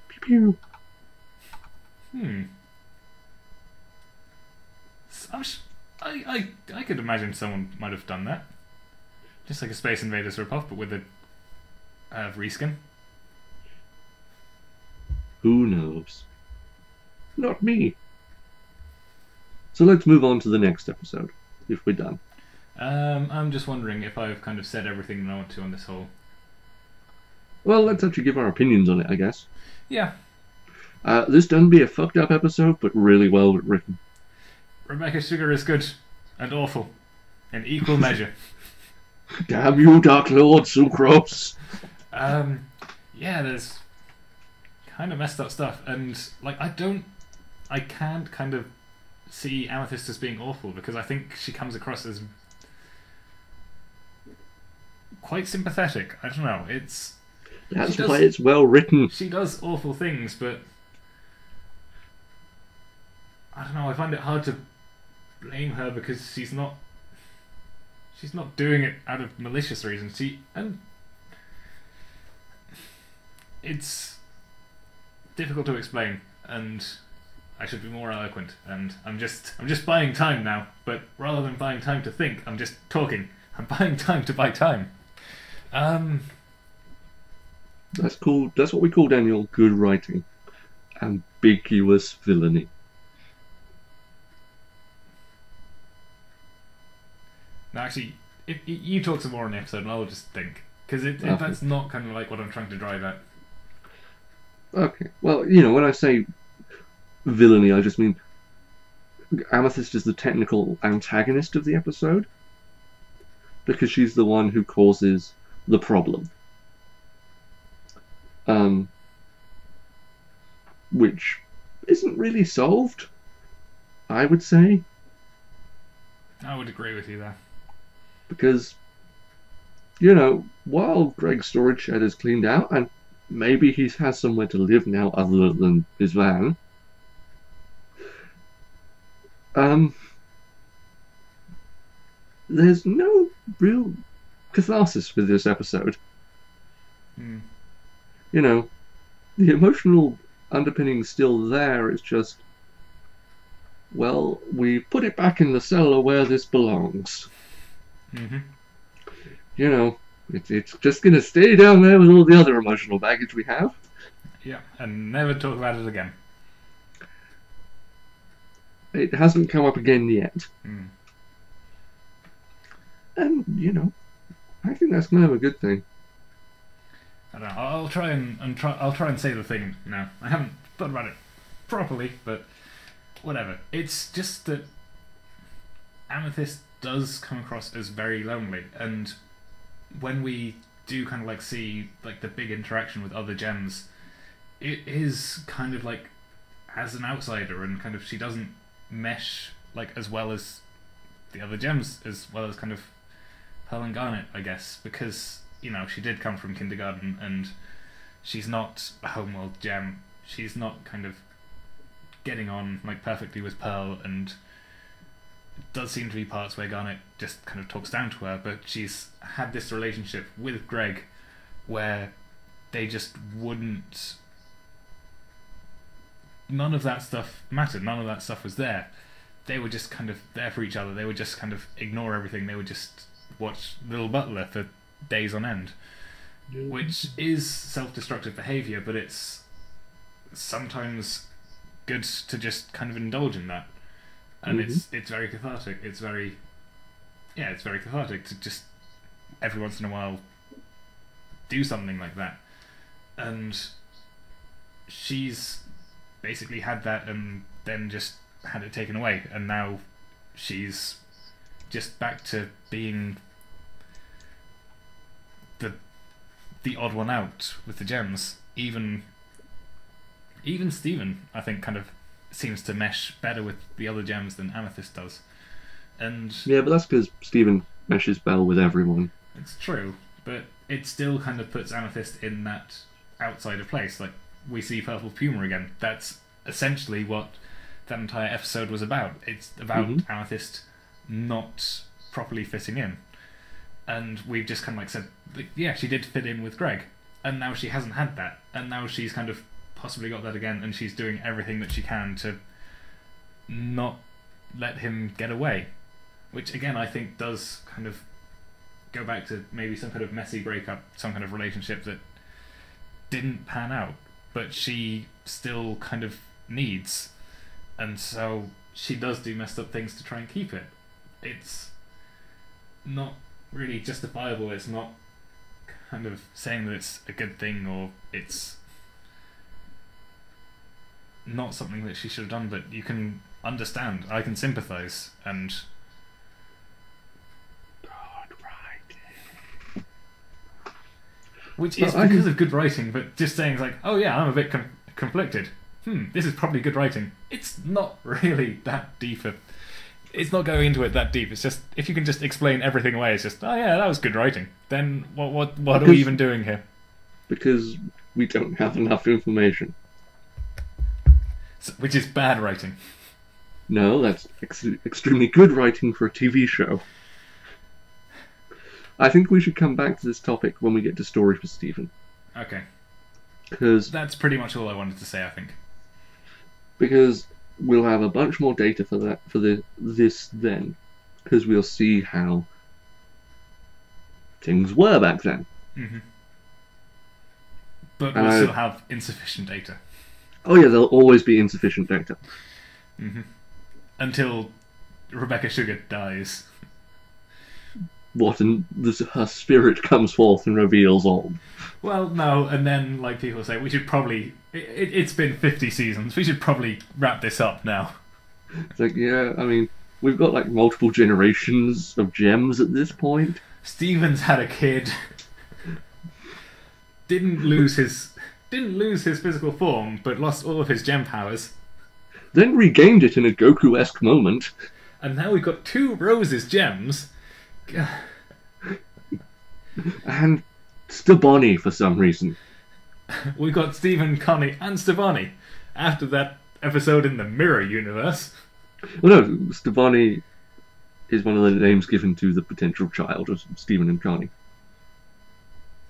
Pew pew. I could imagine someone might have done that. Just like a Space Invaders ripoff, but with a reskin. Who knows? Not me. So let's move on to the next episode, if we're done. I'm just wondering if I've kind of said everything I want to on this whole. Well, let's actually give our opinions on it, I guess. Yeah, This done be a fucked up episode, but really well written. Rebecca Sugar is good and awful in equal measure. Damn you, Dark Lord Sucrose! Yeah, there's kind of messed up stuff, and like I can't kind of see Amethyst as being awful because I think she comes across as quite sympathetic. I don't know. That's why it's well written. She does awful things, but I don't know. I find it hard to blame her because she's not doing it out of malicious reasons. It's difficult to explain, and I should be more eloquent. And I'm just buying time now. But rather than buying time to think, I'm just talking. I'm buying time to buy time. That's cool. That's what we call, Daniel, good writing. Ambiguous villainy. No, actually, if you talk some more on the episode, and I'll just think because that's not kind of like what I'm trying to drive at. Okay. Well, when I say villainy, I just mean Amethyst is the technical antagonist of the episode because she's the one who causes the problem. Which isn't really solved, I would say. I would agree with you there. Because, while Greg's storage shed is cleaned out, and maybe he has somewhere to live now other than his van, there's no real catharsis with this episode. The emotional underpinning's still there. It's just, well, we put it back in the cellar where this belongs. It's just going to stay down there with all the other emotional baggage we have. Yeah, and never talk about it again. It hasn't come up again yet. And, I think that's kind of a good thing. I don't know. I'll try and say the thing now. I haven't thought about it properly, but whatever. It's just that Amethyst does come across as very lonely, and when we do kind of like see like the big interaction with other gems, it is kind of like as an outsider, and kind of she doesn't mesh like as well as the other gems, as well as kind of Pearl and Garnet, I guess, because she did come from kindergarten, and she's not a homeworld gem. She's not kind of getting on like perfectly with Pearl, and it does seem to be parts where Garnet just kind of talks down to her, but she's had this relationship with Greg where they just wouldn't. None of that stuff mattered. None of that stuff was there. They were just kind of there for each other. They would just kind of ignore everything. They would just watch Little Butler for days on end, which is self-destructive behaviour, but it's sometimes good to just kind of indulge in that, and it's very cathartic. It's very cathartic to just every once in a while do something like that, and she's basically had that and then just had it taken away, and now she's just back to being the odd one out with the gems. Even Steven, I think, kind of seems to mesh better with the other gems than Amethyst does. And yeah, but that's because Steven meshes well with everyone. It's true, but it still kind of puts Amethyst in that outsider place. Like, we see Purple Puma again. That's essentially what that entire episode was about. It's about Amethyst not properly fitting in. and we've just kind of like said, yeah, she did fit in with Greg, and now she hasn't had that, and now she's kind of possibly got that again, and she's doing everything that she can to not let him get away, which again I think does kind of go back to maybe some kind of messy breakup, some kind of relationship that didn't pan out, but she still kind of needs, and so she does do messed up things to try and keep it. It's not really justifiable. It's not kind of saying that it's a good thing or it's not something that she should have done, but you can understand. I can sympathise, and which is because of good writing, but just saying like, oh yeah, I'm a bit conflicted. This is probably good writing. It's not really that deep. It's not going into it that deep. It's just, if you can just explain everything away, it's just, oh yeah, that was good writing. Then what are we even doing here? Because we don't have enough information. Which is bad writing. No, that's extremely good writing for a TV show. I think we should come back to this topic when we get to Story for Stephen. Okay. Because that's pretty much all I wanted to say, I think. Because we'll have a bunch more data for that this then, because we'll see how things were back then. Mm-hmm. But we'll still have insufficient data. Oh yeah, there'll always be insufficient data. Mm-hmm. Until Rebecca Sugar dies. What, and her spirit comes forth and reveals all? Well, no, and then like people say, we should probably... It's been 50 seasons, we should probably wrap this up now. It's like, yeah, I mean, we've got like multiple generations of gems at this point. Steven's had a kid. Didn't lose his physical form, but lost all of his gem powers. Then regained it in a Goku-esque moment. And now we've got 2 Rose's gems. And Staboni for some reason. We got Stephen, Connie, and Staboni after that episode in the Mirror Universe. Well, no, Staboni is one of the names given to the potential child of Stephen and Connie.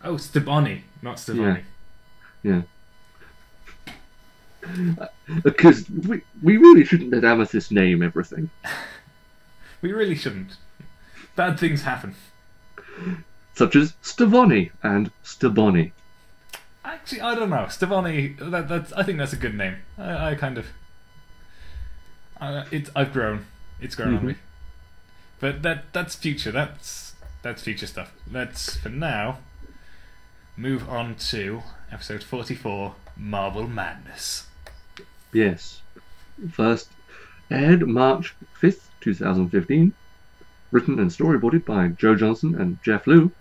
Oh, Staboni, not Staboni. Yeah. Because we really shouldn't let Amethyst name everything. We really shouldn't. Bad things happen. Such as Stavoni and Staboni. Actually, I don't know. Staboni, I think that's a good name. I kind of... I've grown. It's grown on me. But that's future. That's future stuff. Let's, for now, move on to episode 44, Marble Madness. Yes. First aired March 5th, 2015. Written and storyboarded by Joe Johnson and Jeff Liu,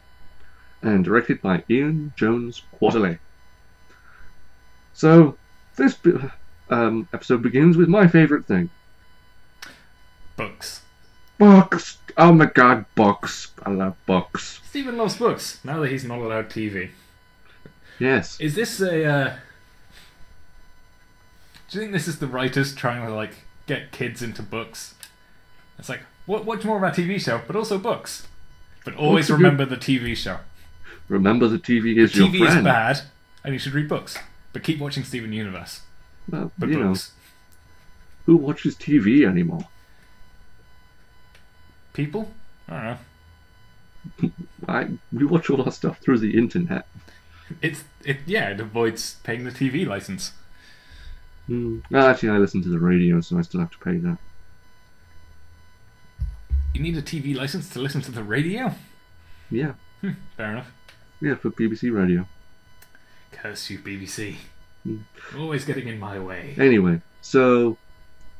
and directed by Ian Jones Quarterly. So, this episode begins with my favourite thing. Books. Books! Oh my god, books. I love books. Stephen loves books, now that he's not allowed TV. Yes. Is this a... Do you think this is the writers trying to, like, get kids into books? It's like, watch more of our TV show, but also books. But always remember the TV show. Remember the TV is your friend. TV is bad, and you should read books. But keep watching Steven Universe. Well, but books. Who watches TV anymore? People? I don't know. We watch all our stuff through the internet. It avoids paying the TV license. Actually, I listen to the radio, so I still have to pay that. You need a TV license to listen to the radio? Yeah. Fair enough. Yeah, for BBC Radio. Curse you, BBC. Always getting in my way. Anyway, so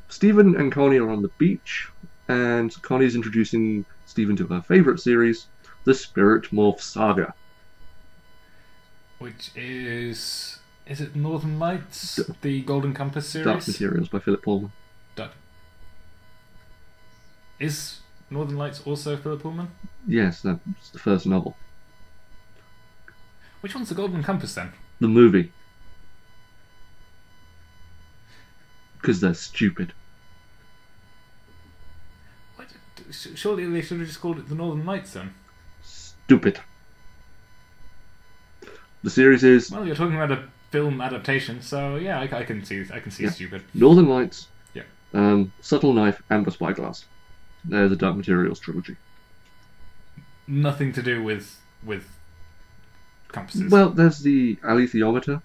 Stephen and Connie are on the beach, and Connie's introducing Stephen to her favourite series, The Spirit Morph Saga. Which is... Is it Northern Lights? The Golden Compass series? Dark Materials by Philip Pullman. Is Northern Lights also Philip Pullman? Yes, that's the first novel. Which one's the Golden Compass then? The movie. Because they're stupid. What? Surely they should have just called it the Northern Lights then? stupid. The series is Well, you're talking about a film adaptation, so yeah, I can see Yeah. stupid. Northern Lights, Yeah. Subtle Knife, and The Spyglass. There's the Dark Materials trilogy. Nothing to do with compasses. Well, there's the alethiometer.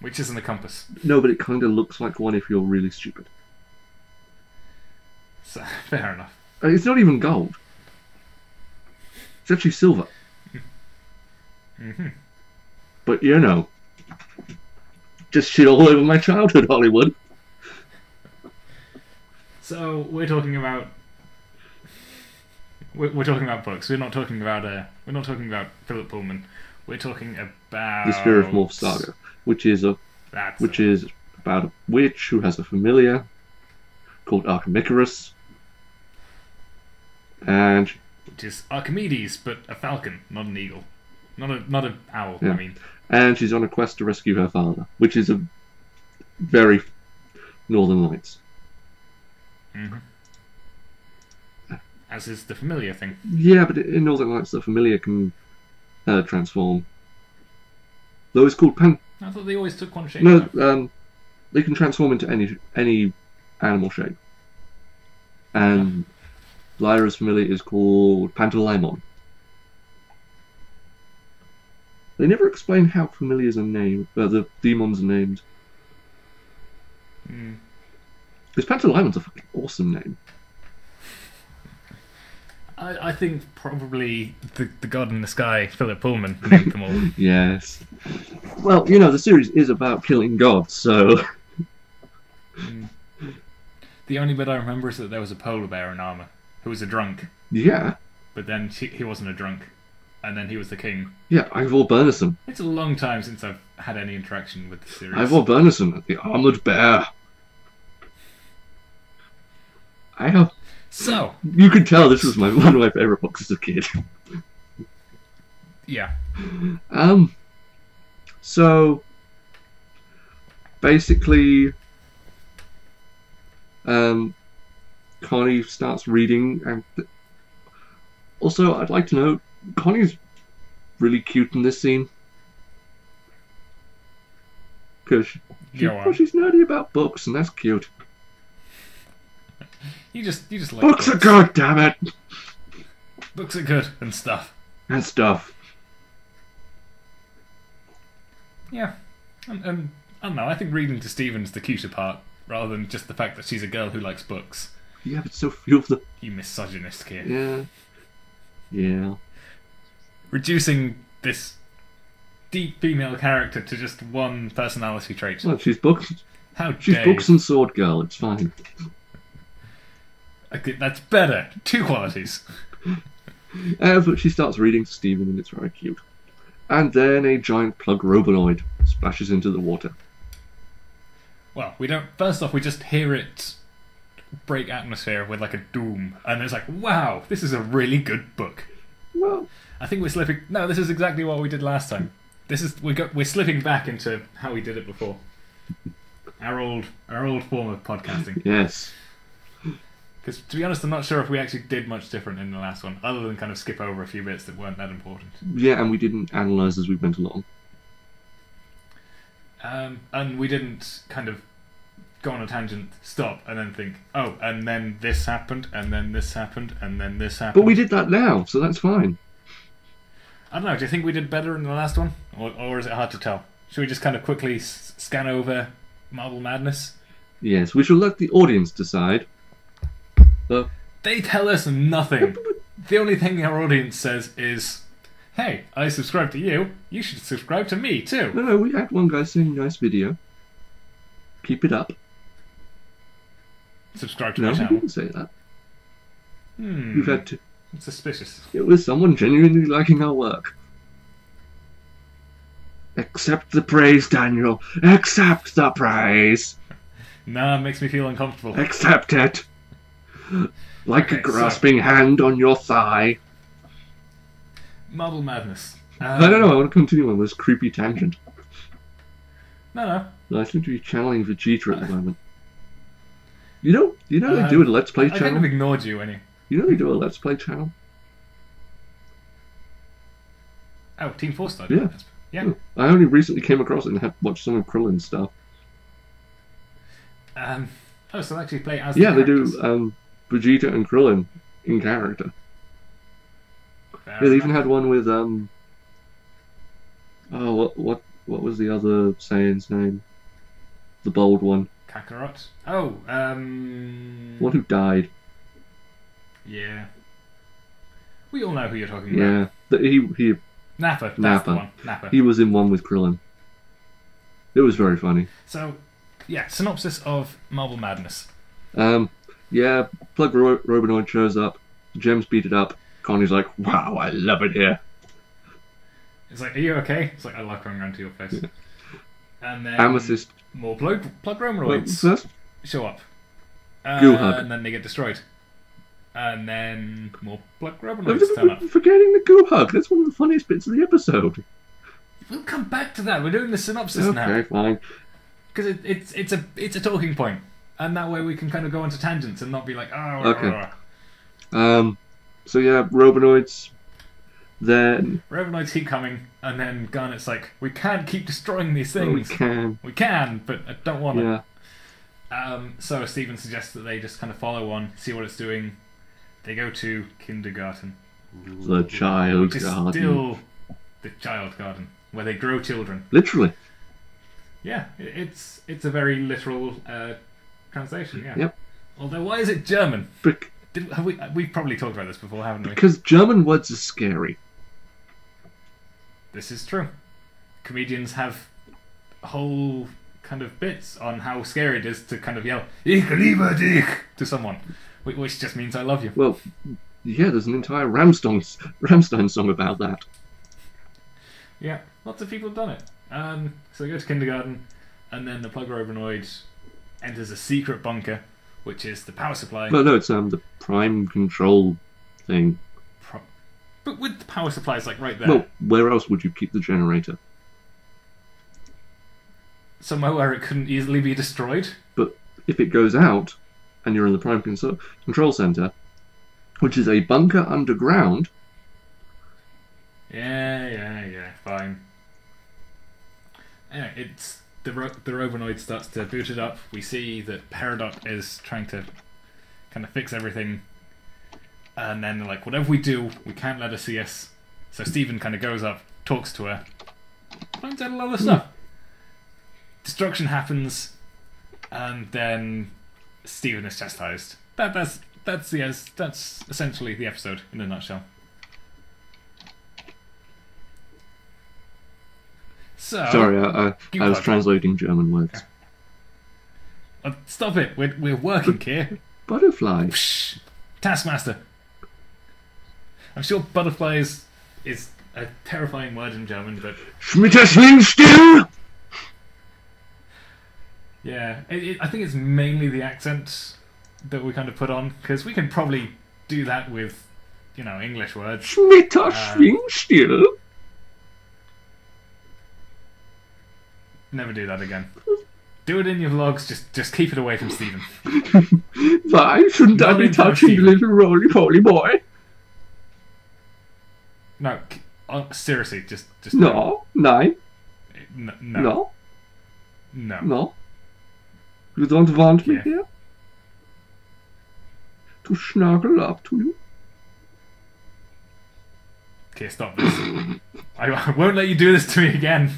Which isn't a compass. No, but it kind of looks like one if you're really stupid. So, fair enough. It's not even gold. It's actually silver. Hmm. But you know, just shit all over my childhood, Hollywood. So we're talking about we're talking about books. We're not talking about Philip Pullman. We're talking about The Sphere of Morph Saga, which is about a witch who has a familiar called Archimicarus, and which is Archimedes, but a falcon, not an eagle, not an owl. Yeah. I mean, and she's on a quest to rescue her father, which is a very Northern Lights. hmm as is the familiar thing. Yeah, but in Northern Lights, the familiar can transform. Though it's called I thought they always took one shape. No, they can transform into any animal shape. And Lyra's familiar is called Pantalaimon. They never explain how familiars are named, the demons are named. Mm. Because Pantalaimon's a fucking awesome name. I think probably the god in the sky, Philip Pullman, named them all. Yes. Well, you know, the series is about killing gods, so... The only bit I remember is that there was a polar bear in armour who was a drunk, Yeah. but then he wasn't a drunk, and then he was the king. Yeah, Ivor Burnison. It's a long time since I've had any interaction with the series. Ivor Burnison, the armoured bear. I have... So, You could tell this was one of my favourite books as a kid. yeah. So basically, Connie starts reading, and also I'd like to note Connie's really cute in this scene because Go on. she's nerdy about books, and that's cute. You just like Books are good, damn it, Books are good and stuff. and stuff. Yeah. And I don't know, I think reading to Stephen's the cuter part, rather than just the fact that she's a girl who likes books. Yeah, but so few of them. You misogynist kid. Yeah. Yeah. Reducing this deep female character to just one personality trait. Well, she's books. How She's dare books you. and sword girl. It's fine. Okay, that's better. Two qualities. But she starts reading to Stephen, and it's very cute. And then a giant plug robonoid splashes into the water. Well, we don't. First off, we just hear it break atmosphere with like a doom, and it's like, wow, this is a really good book. Well, I think we're slipping. No, this is exactly what we did last time. We're slipping back into how we did it before. Our old form of podcasting. yes. Because to be honest, I'm not sure if we actually did much different in the last one, other than kind of skip over a few bits that weren't that important. Yeah, and we didn't analyse as we went along. And we didn't kind of go on a tangent, stop, and then think, oh, and then this happened, and then this happened, and then this happened. But we did that now, so that's fine. I don't know, do you think we did better in the last one? Or is it hard to tell? Should we just kind of quickly scan over Marvel Madness? Yes, we shall let the audience decide. They tell us nothing. The only thing our audience says is, hey, I subscribe to you, you should subscribe to me too. No, we had one guy saying nice video. Keep it up. Subscribe to No, my we channel. didn't say that. We've had to. Suspicious. It was someone genuinely liking our work. Accept the praise, Daniel. Accept the praise. Nah, it makes me feel uncomfortable. Accept it. Like Okay, a grasping hand on your thigh. Marvel Madness. I don't know, I want to continue on this creepy tangent. No. I seem to be channeling Vegeta at the moment. You know they do a Let's Play I kind channel? of ignored you, any. You know they do a Let's Play channel? Oh, Team 4-Star. Yeah. Yeah. I only recently came across it and had watched some of Krillin's stuff. So they actually play as Yeah, the they characters. do Vegeta and Krillin in character. Fair Yeah, they even enough. had one with oh, what was the other Saiyan's name? The bold one. Kakarot. Oh, One who died. yeah. We all know who you're talking Yeah. about. He Nappa. That's Nappa. the one. Nappa. he was in one with Krillin. It was very funny. So, yeah, synopsis of Marble Madness. Yeah, Plug Robinoid shows up. The gems beat it up. Connie's like, wow, I love it here. It's like, are you okay? It's like, I like running around to your face. Yeah. And then Amethyst. more plug Well, Romanoids first, show up. Goo Hug. And then they get destroyed. And then more plug Romanoids turn up. forgetting the Goo Hug. That's one of the funniest bits of the episode. We'll come back to that. We're doing the synopsis now. Okay, fine. Because it's a talking point. And that way we can kind of go onto tangents and not be like, oh, Okay. So yeah, Robinoids. Then Romanoids keep coming, and then Garnet's like, we can't keep destroying these we things. can. We can, but I don't want Yeah. it. So Stephen suggests that they just kind of follow on, see what it's doing. They go to kindergarten. The child Which is garden. still the child garden, where they grow children. Literally. Yeah, it's a very literal translation, yeah. Yep. Although, why is it German? Bec- We've probably talked about this before, haven't we? because German words are scary. This is true. Comedians have whole kind of bits on how scary it is to kind of yell "Ich liebe dich" to someone, which just means I love you. Well, yeah, there's an entire Rammstein song about that. Yeah, lots of people have done it. So they go to kindergarten, and then the Plug Robinoid enters a secret bunker, which is the power supply. No, it's the prime control thing. But with the power supplies like right there, Well, where else would you keep the generator? somewhere where it couldn't easily be destroyed. But if it goes out, and you're in the prime control center, which is a bunker underground. Yeah, fine. Anyway, it's the Robinoid starts to boot it up. We see that Peridot is trying to kind of fix everything, and then they're like, whatever we do, we can't let her see us. So Stephen kind of goes up, talks to her, finds out a lot of stuff. Destruction happens, and then Stephen is chastised. That's essentially the episode in a nutshell. So, Sorry, I was translating German words. Stop it! We're working here. Butterfly. Psh, Taskmaster. I'm sure butterfly is a terrifying word in German, but Schmitterswingstill! yeah, I think it's mainly the accent that we kind of put on, because we can probably do that with, English words. Schmitterswingstill? Never do that again. Do it in your vlogs. Just keep it away from Stephen. Why shouldn't I Not be in time, touching the Stephen. little roly-poly boy? No, seriously, just No, nein, no. no. You don't want me Yeah. here? To snuggle up to you? Okay, stop this. I won't let you do this to me again.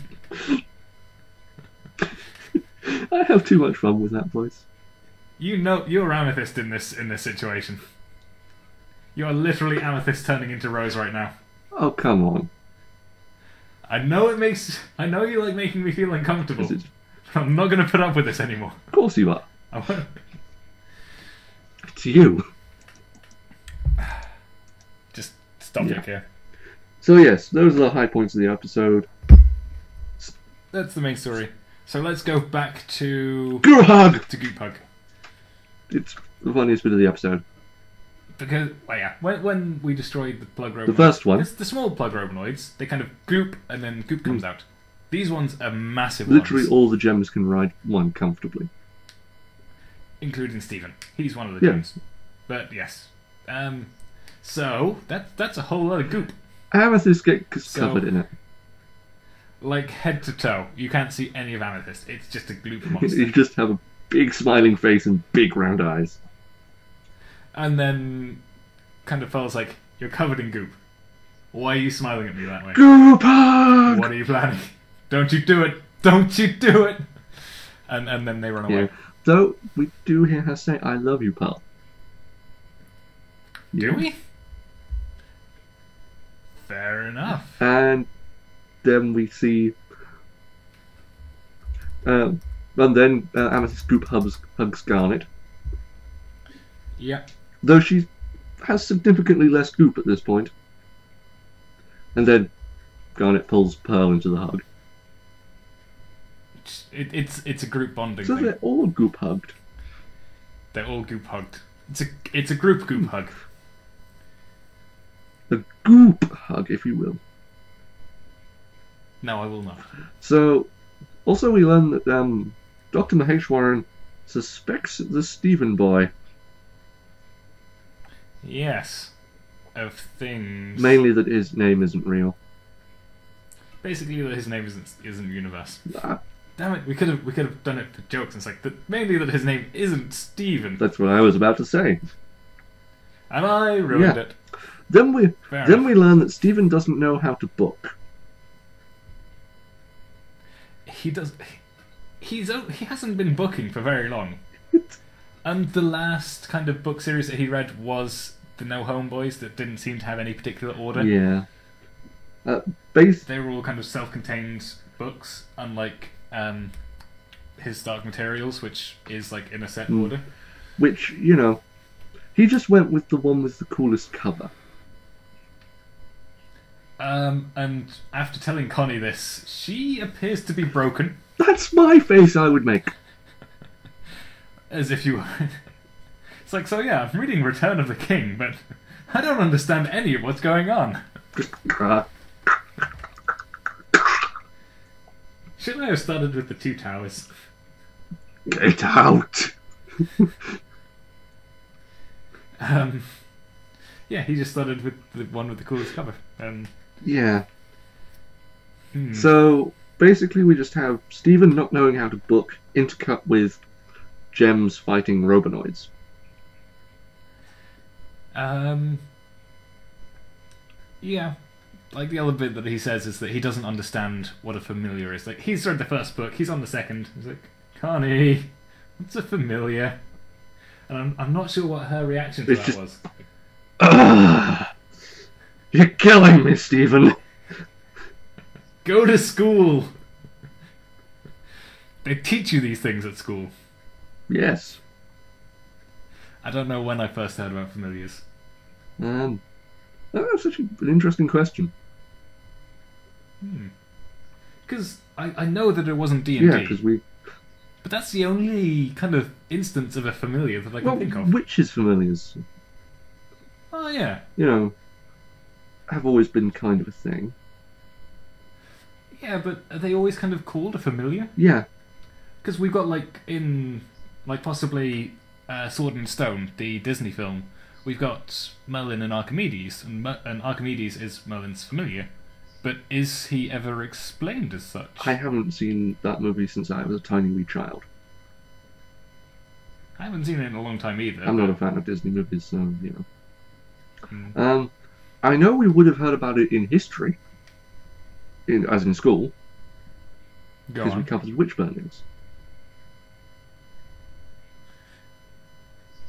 I have too much fun with that voice. You're Amethyst in this situation. You are literally Amethyst turning into Rose right now. Oh, come on. I know you like making me feel uncomfortable. Is it- I'm not going to put up with this anymore. Of course you are. I won't. It's you. Just stop Yeah. it here. So yes, those are the high points of the episode. That's the main story. So let's go back to Go hug! Goop Hug. It's the funniest bit of the episode. Because, when we destroyed the Plug Robinoids... The first one. It's the small Plug Robinoids, they kind of goop, and then goop comes out. These ones are massive Literally ones. all the gems can ride one comfortably. Including Stephen. He's one of the Yeah. gems. But, yes. So, that's a whole lot of goop. Amethyst gets covered in it. Like head to toe, you can't see any of Amethyst. It's just a gloop monster. You just have a big smiling face and big round eyes. And then kind of Pearl's like, "You're covered in goop. Why are you smiling at me that way? Goop hug! What are you planning? Don't you do it! Don't you do it!" And then they run away. Yeah. Though we do hear her say, "I love you, Pearl." Do we? Fair enough. And then we see, and then Amethyst Goop hugs Garnet. Yeah. Though she has significantly less goop at this point. And then Garnet pulls Pearl into the hug. It's a group bonding So thing. they're all goop hugged. They're all goop hugged. It's a group goop hug. A goop hug, if you will. No, I will not. So, also we learn that Dr. Maheshwaran suspects the Stephen boy. Yes. Of things. Mainly that his name isn't real. Basically, that his name isn't Universe. Ah, Damn it! We could have done it for jokes. It's like mainly that his name isn't Stephen, that's what I was about to say. and I ruined Yeah. it. Then we Fair then enough. we learn that Stephen doesn't know how to book. He does. He hasn't been booking for very long. And the last kind of book series that he read was the No Home Boys that didn't seem to have any particular order. Yeah. They were all kind of self-contained books, unlike his Dark Materials, which is like in a set order. Which, you know, he just went with the one with the coolest cover. And after telling Connie this, she appears to be broken, That's my face I would make. as if you. It's like, so yeah, I'm reading Return of the King, but I don't understand any of what's going on. Just Shouldn't I have started with the Two Towers? get out. Yeah, he just started with the one with the coolest cover. Yeah. So basically, we just have Stephen not knowing how to book intercut with Gems fighting Robonoids. Yeah. Like the other bit that he says is that he doesn't understand what a familiar is. Like, he's read the first book, he's on the second. He's like, Connie, what's a familiar? And I'm not sure what her reaction to It's that just- was. Ugh. You're killing me, Stephen. Go to school! They teach you these things at school. Yes. I don't know when I first heard about familiars. That's actually an interesting question. Because I know that it wasn't D&D, Yeah, because we but that's the only kind of instance of a familiar that I can think of. witches familiars, Oh, yeah. you know, have always been kind of a thing. Yeah, but are they always kind of called a familiar? Yeah. Because we've got, like, in, like, possibly Sword and Stone, the Disney film, we've got Merlin and Archimedes, and Archimedes is Merlin's familiar. But is he ever explained as such? I haven't seen that movie since I was a tiny wee child. I haven't seen it in a long time either. I'm not a but- fan of Disney movies, so, you know. Hmm. I know we would have heard about it in history, as in school, Go because we on. covered witch burnings.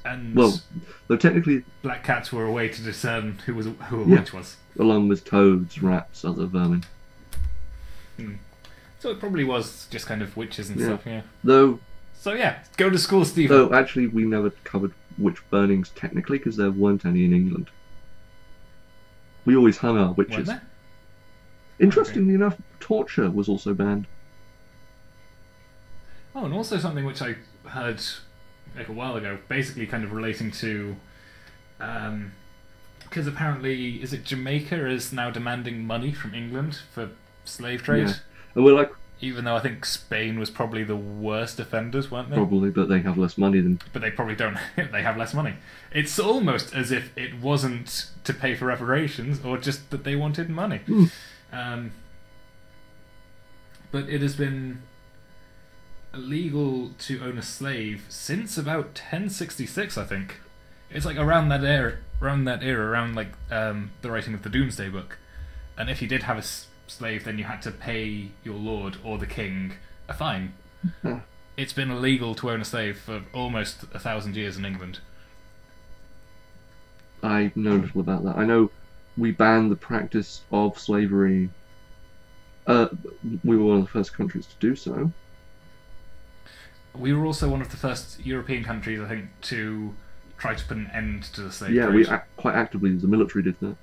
And Well, though technically, black cats were a way to discern who a Yeah. witch was. along with toads, rats, other vermin. So it probably was just kind of witches and Yeah. stuff, yeah. Though, So yeah, go to school, Stephen. though actually, we never covered witch burnings technically because there weren't any in England. We always hung our Weren't witches. there? Interestingly enough, torture was also banned. Oh, and also something which I heard like a while ago, basically kind of relating to, because apparently, is it Jamaica is now demanding money from England for slave trade? Yeah. And we're like, Even though I think Spain was probably the worst offenders, weren't they? Probably, but they have less money than. But they probably don't. They have less money. It's almost as if it wasn't to pay for reparations, or just that they wanted money. But it has been illegal to own a slave since about 1066, I think. It's like around that era, around like the writing of the Doomsday Book. And if you did have a slave, then you had to pay your lord or the king a fine. It's been illegal to own a slave for almost 1,000 years in England. I know little about that. I know we banned the practice of slavery. We were one of the first countries to do so. We were also one of the first European countries, I think, to try to put an end to the slave Yeah, trade. we quite actively, the military did that.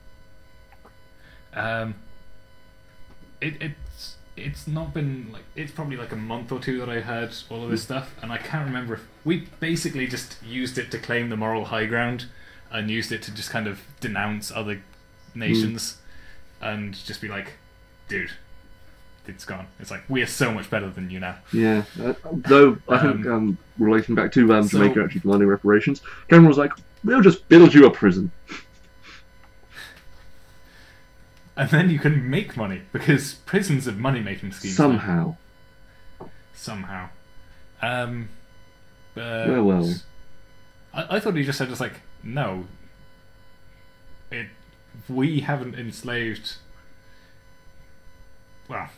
It's not been like, it's probably like a month or two that I heard all of this stuff, and I can't remember if we basically just used it to claim the moral high ground and used it to just kind of denounce other nations and just be like, dude, it's gone. It's like, we are so much better than you now. Yeah, though I think relating back to Jamaica actually demanding reparations, Cameron was like, we'll just build you a prison. And then you can make money, because prisons are money-making schemes. Somehow. But Well. I thought he just said, just like, no, we haven't enslaved. Well,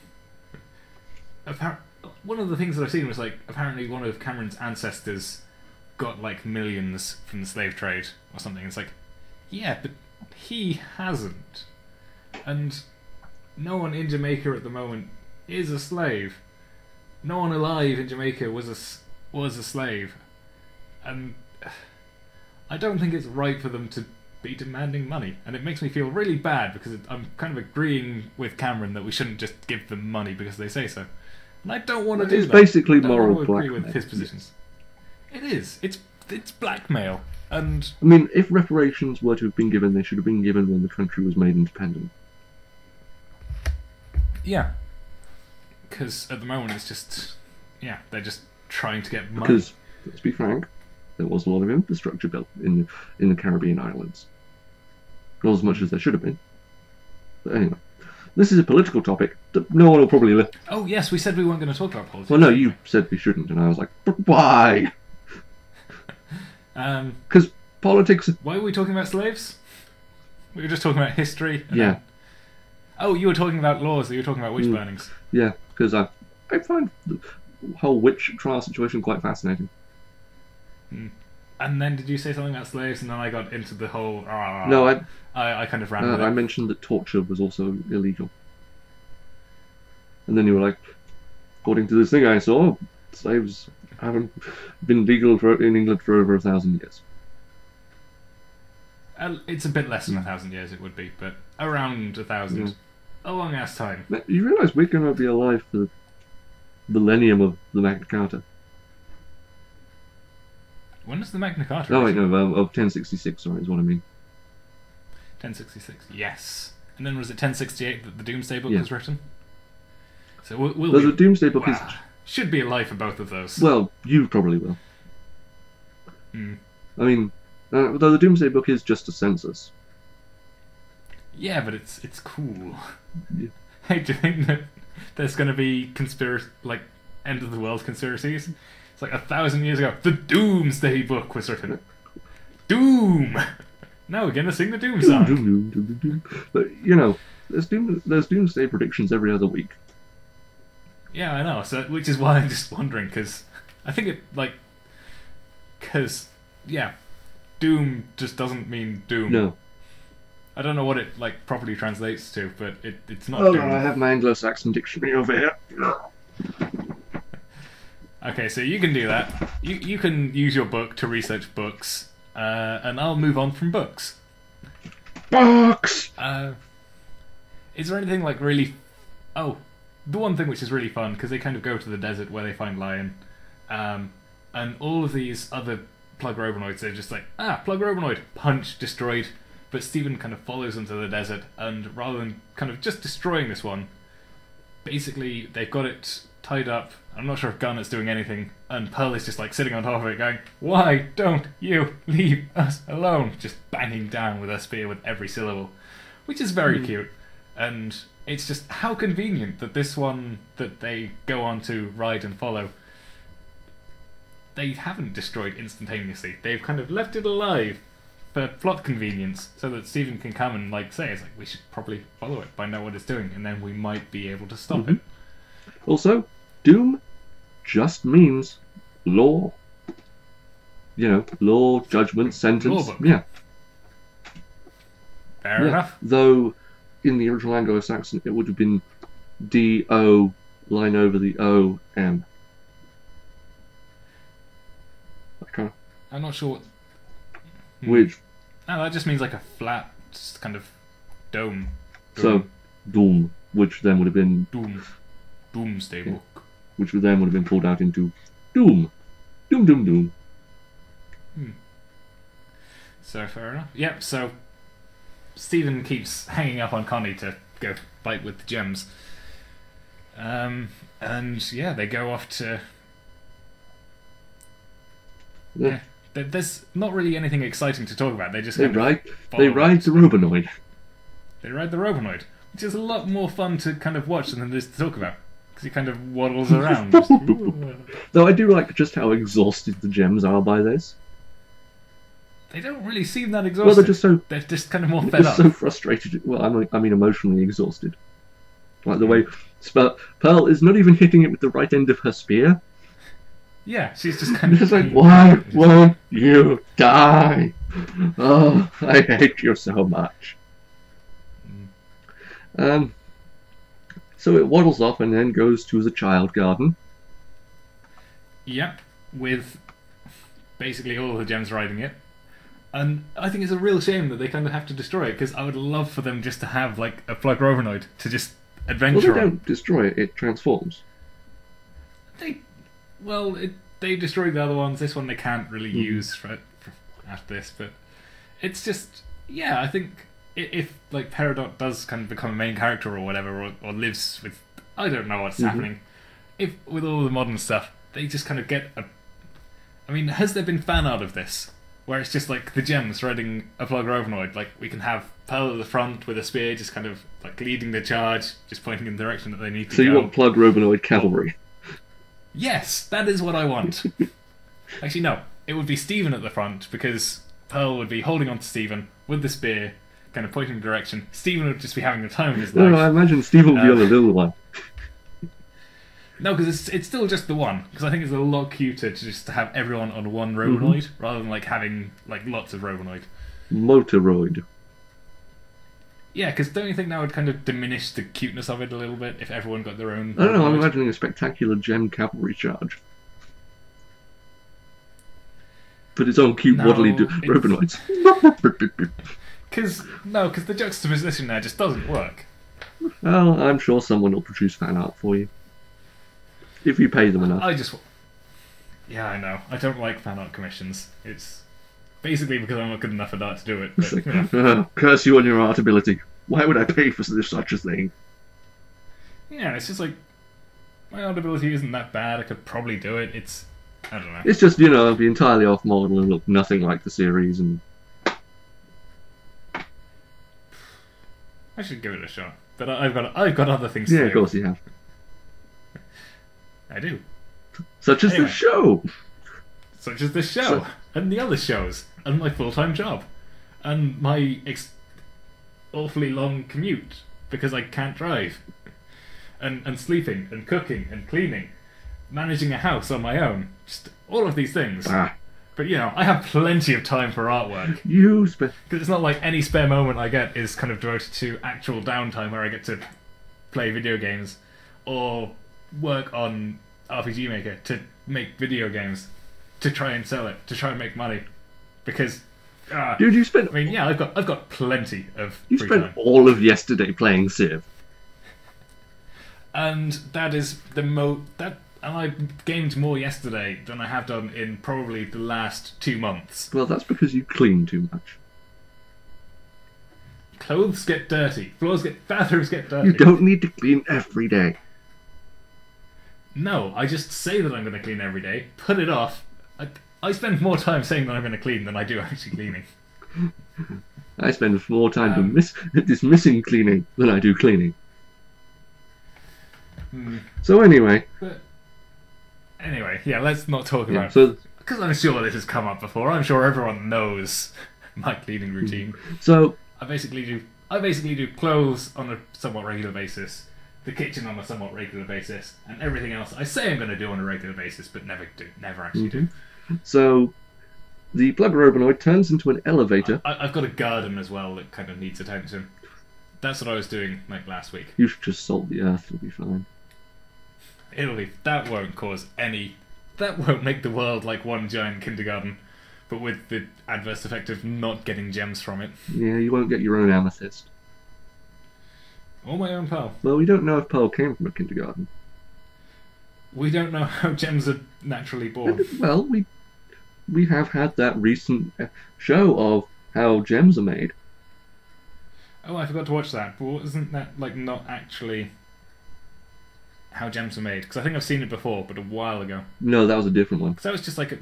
one of the things that I've seen was like, apparently one of Cameron's ancestors got like millions from the slave trade or something. It's like, yeah, but he hasn't. And no one in Jamaica at the moment is a slave. No one alive in Jamaica was a slave. And I don't think it's right for them to be demanding money. And it makes me feel really bad, because I'm kind of agreeing with Cameron that we shouldn't just give them money because they say so. And I don't want to do that. It's basically I don't moral want to agree blackmail. with his positions. It is. It's blackmail. And I mean, if reparations were to have been given, they should have been given when the country was made independent. yeah, because at the moment it's just, yeah, they're just trying to get money. Because, let's be frank, there was a lot of infrastructure built in the Caribbean islands. Not as much as there should have been. But anyway, this is a political topic that no one will probably listen. Oh yes, we said we weren't going to talk about politics. Well, no, you said we shouldn't, and I was like, but why? Because politics. Why were we talking about slaves? We were just talking about history. Yeah. Oh, you were talking about laws. You were talking about witch burnings. Yeah, because I find the whole witch trial situation quite fascinating. And then did you say something about slaves? And then I got into the whole. No, I kind of ran with it. I mentioned that torture was also illegal. And then you were like, according to this thing I saw, slaves haven't been legal in England for over 1,000 years. It's a bit less than 1,000 years, it would be, but around 1,000. Yeah. A long ass time. You realise we're going to be alive for the millennium of the Magna Carta? When does the Magna Carta? No, wait, no, of 1066, sorry, is what I mean. 1066, yes. And then was it 1068 that the Doomsday Book Yeah. was written? So we'll The Doomsday Book is... should be alive for both of those. Well, you probably will. Hmm. I mean, though the Doomsday Book is just a census. Yeah, but it's cool. Yeah. Hey, do you think that there's going to be end of the world conspiracies? It's like 1,000 years ago, the Doomsday Book was written. Doom! Now we're going to sing the Doom song. But, you know, there's Doomsday predictions every other week. Yeah, I know. So, which is why I'm just wondering, because I think Doom just doesn't mean doom. No. I don't know what it properly translates to, but it's not Oh, doom. I have my Anglo-Saxon dictionary over here. Okay, so you can do that. You can use your book to research books, and I'll move on from books. Books! Is there anything really... Oh, the one thing which is really fun, because they kind of go to the desert where they find Lion, and all of these other Plug Robinoids, they're just like, Plug Robinoid, punch, destroyed. But Stephen kind of follows them to the desert, and rather than kind of just destroying this one, basically they've got it tied up. I'm not sure if Garnet's doing anything, and Pearl is just like sitting on top of it going, "Why don't you leave us alone?" Just banging down with her spear with every syllable, which is very cute. And it's just how convenient that this one that they go on to ride and follow, they haven't destroyed instantaneously. They've kind of left it alive for plot convenience, so that Stephen can come and like say, "It's like we should probably follow it, find out what it's doing, and then we might be able to stop it." Also, Doom just means law. You know, law, judgment, sentence. Law book. Yeah. Fair enough. Though in the original Anglo-Saxon it would have been D-O, line over the O-M. That kind of... I'm not sure what... Which... No, that just means like a flat kind of dome. So, Doom, which then would have been... Doomsday Book. Which then would have been pulled out into Doom. Doom, Doom, Doom. So, fair enough. Yep, so Stephen keeps hanging up on Connie to go fight with the gems. And yeah, they go off to... Yeah. There's not really anything exciting to talk about. They just They kind of ride follow the Robinoid. They ride the Robinoid, which is a lot more fun to kind of watch than it is to talk about, because he kind of waddles around. Just, Though I do like just how exhausted the gems are by this. they don't really seem that Well, exhausted. They're just kind of more fed up. so frustrated. Well, I mean emotionally exhausted. Like the way Pearl is not even hitting it with the right end of her spear. Yeah, she's just kind of... It's like, why won't you die? Oh, I hate you so much. So it waddles off and then goes to the child garden. Yep, with basically all of the gems riding it. And I think it's a real shame that they kind of have to destroy it, because I would love for them just to have like a Plug Robinoid to just adventure Well, they on. don't destroy it, it transforms. They destroyed the other ones. This one they can't really use for after this, but it's just, yeah, I think if like Peridot does kind of become a main character or whatever, or lives with, I don't know what's happening, if with all the modern stuff they just kind of get a, I mean, has there been fan art of this where it's just like the gems riding a Plug Robinoid? Like we can have Pearl at the front with a spear, just kind of like leading the charge, just pointing in the direction that they need to So go. you want Plug Robinoid cavalry? Yes, that is what I want. Actually, no. It would be Stephen at the front, because Pearl would be holding on to Stephen with the spear, kind of pointing the direction. Stephen would just be having the time of his life. No, I imagine Steve will be on the little one. No, because it's still just the one. Because I think it's a lot cuter to just have everyone on one Robinoid, rather than like having like lots of Robinoid. Motoroid. Yeah, because don't you think that would kind of diminish the cuteness of it a little bit if everyone got their own? I don't know, I'm Robinoid? imagining a spectacular gem cavalry charge. But its own cute waddly Robinoids. Because the juxtaposition there just doesn't work. Well, I'm sure someone will produce fan art for you. If you pay them enough. Yeah, I know. I don't like fan art commissions. It's basically because I'm not good enough at art to do it. But, Curse you on your art ability. Why would I pay for such a thing? Yeah, it's just like, my art ability isn't that bad. I could probably do it. I don't know. It's just, you know, be entirely off model and look nothing like the series. And I should give it a shot. But I've got other things to do. yeah, of course you have. I do. Such as Anyway. the show. Such as this show, and the other shows, and my full-time job, and my awfully long commute, because I can't drive, and sleeping, and cooking, and cleaning, managing a house on my own, just all of these things. But you know, I have plenty of time for artwork, because it's not like any spare moment I get is kind of devoted to actual downtime where I get to play video games, or work on RPG Maker to make video games, to try and sell it, to try and make money, because Dude, you spent I mean, yeah, I've got plenty of you free spent time, all of yesterday playing Civ. and that is and I gamed more yesterday than I have done in probably the last 2 months. Well, that's because you clean too much. Clothes get dirty, bathrooms get dirty. You don't need to clean every day. No, I just say that I'm going to clean every day, put it off. I spend more time saying that I'm going to clean than I do actually cleaning. I spend more time dismissing cleaning than I do cleaning. So anyway. But anyway, yeah, let's not talk about... So, because I'm sure this has come up before. I'm sure everyone knows my cleaning routine. So I basically do clothes on a somewhat regular basis, the kitchen on a somewhat regular basis, and everything else I say I'm going to do on a regular basis, but never actually do. So the plug robinoid turns into an elevator. I've got a garden as well that kind of needs attention. That's what I was doing like last week. You should just salt the earth; it'll be fine. That won't make the world like one giant kindergarten, but with the adverse effect of not getting gems from it. Yeah, you won't get your own amethyst. Or my own pearl. Well, we don't know if pearl came from a kindergarten. We don't know how gems are naturally born. Well, we have had that recent show of how gems are made. Oh, I forgot to watch that. But wasn't that like not actually how gems are made? Because I think I've seen it before, but a while ago. No, that was a different one. Because that was just like a...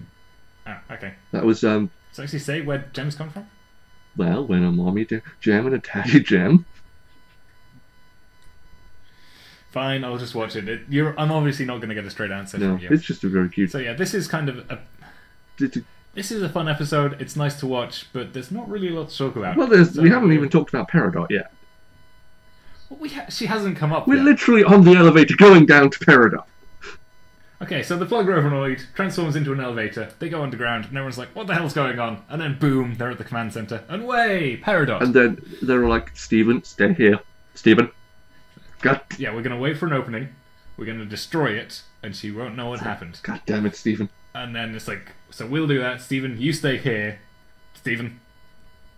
Oh, okay. That was Does it actually say where gems come from? well, when a mommy gem and a daddy gem. Fine, I'll just watch it. I'm obviously not going to get a straight answer No, from you. it's just a very cute. So yeah, this is kind of this is a fun episode. It's nice to watch, but there's not really a lot to talk about. Well, we haven't even talked about Peridot yet. Well, she hasn't come up We're yet. literally on the elevator going down to Peridot. Okay, so the plug robinoid transforms into an elevator. They go underground, and everyone's like, "What the hell's going on?" And then boom, they're at the command center, and way, Peridot. And then they're like, "Stephen, stay here, Stephen." God. Yeah, we're gonna wait for an opening. We're gonna destroy it, and she won't know what happened. God damn it, Stephen. And then it's like, so we'll do that. Stephen, you stay here. Stephen,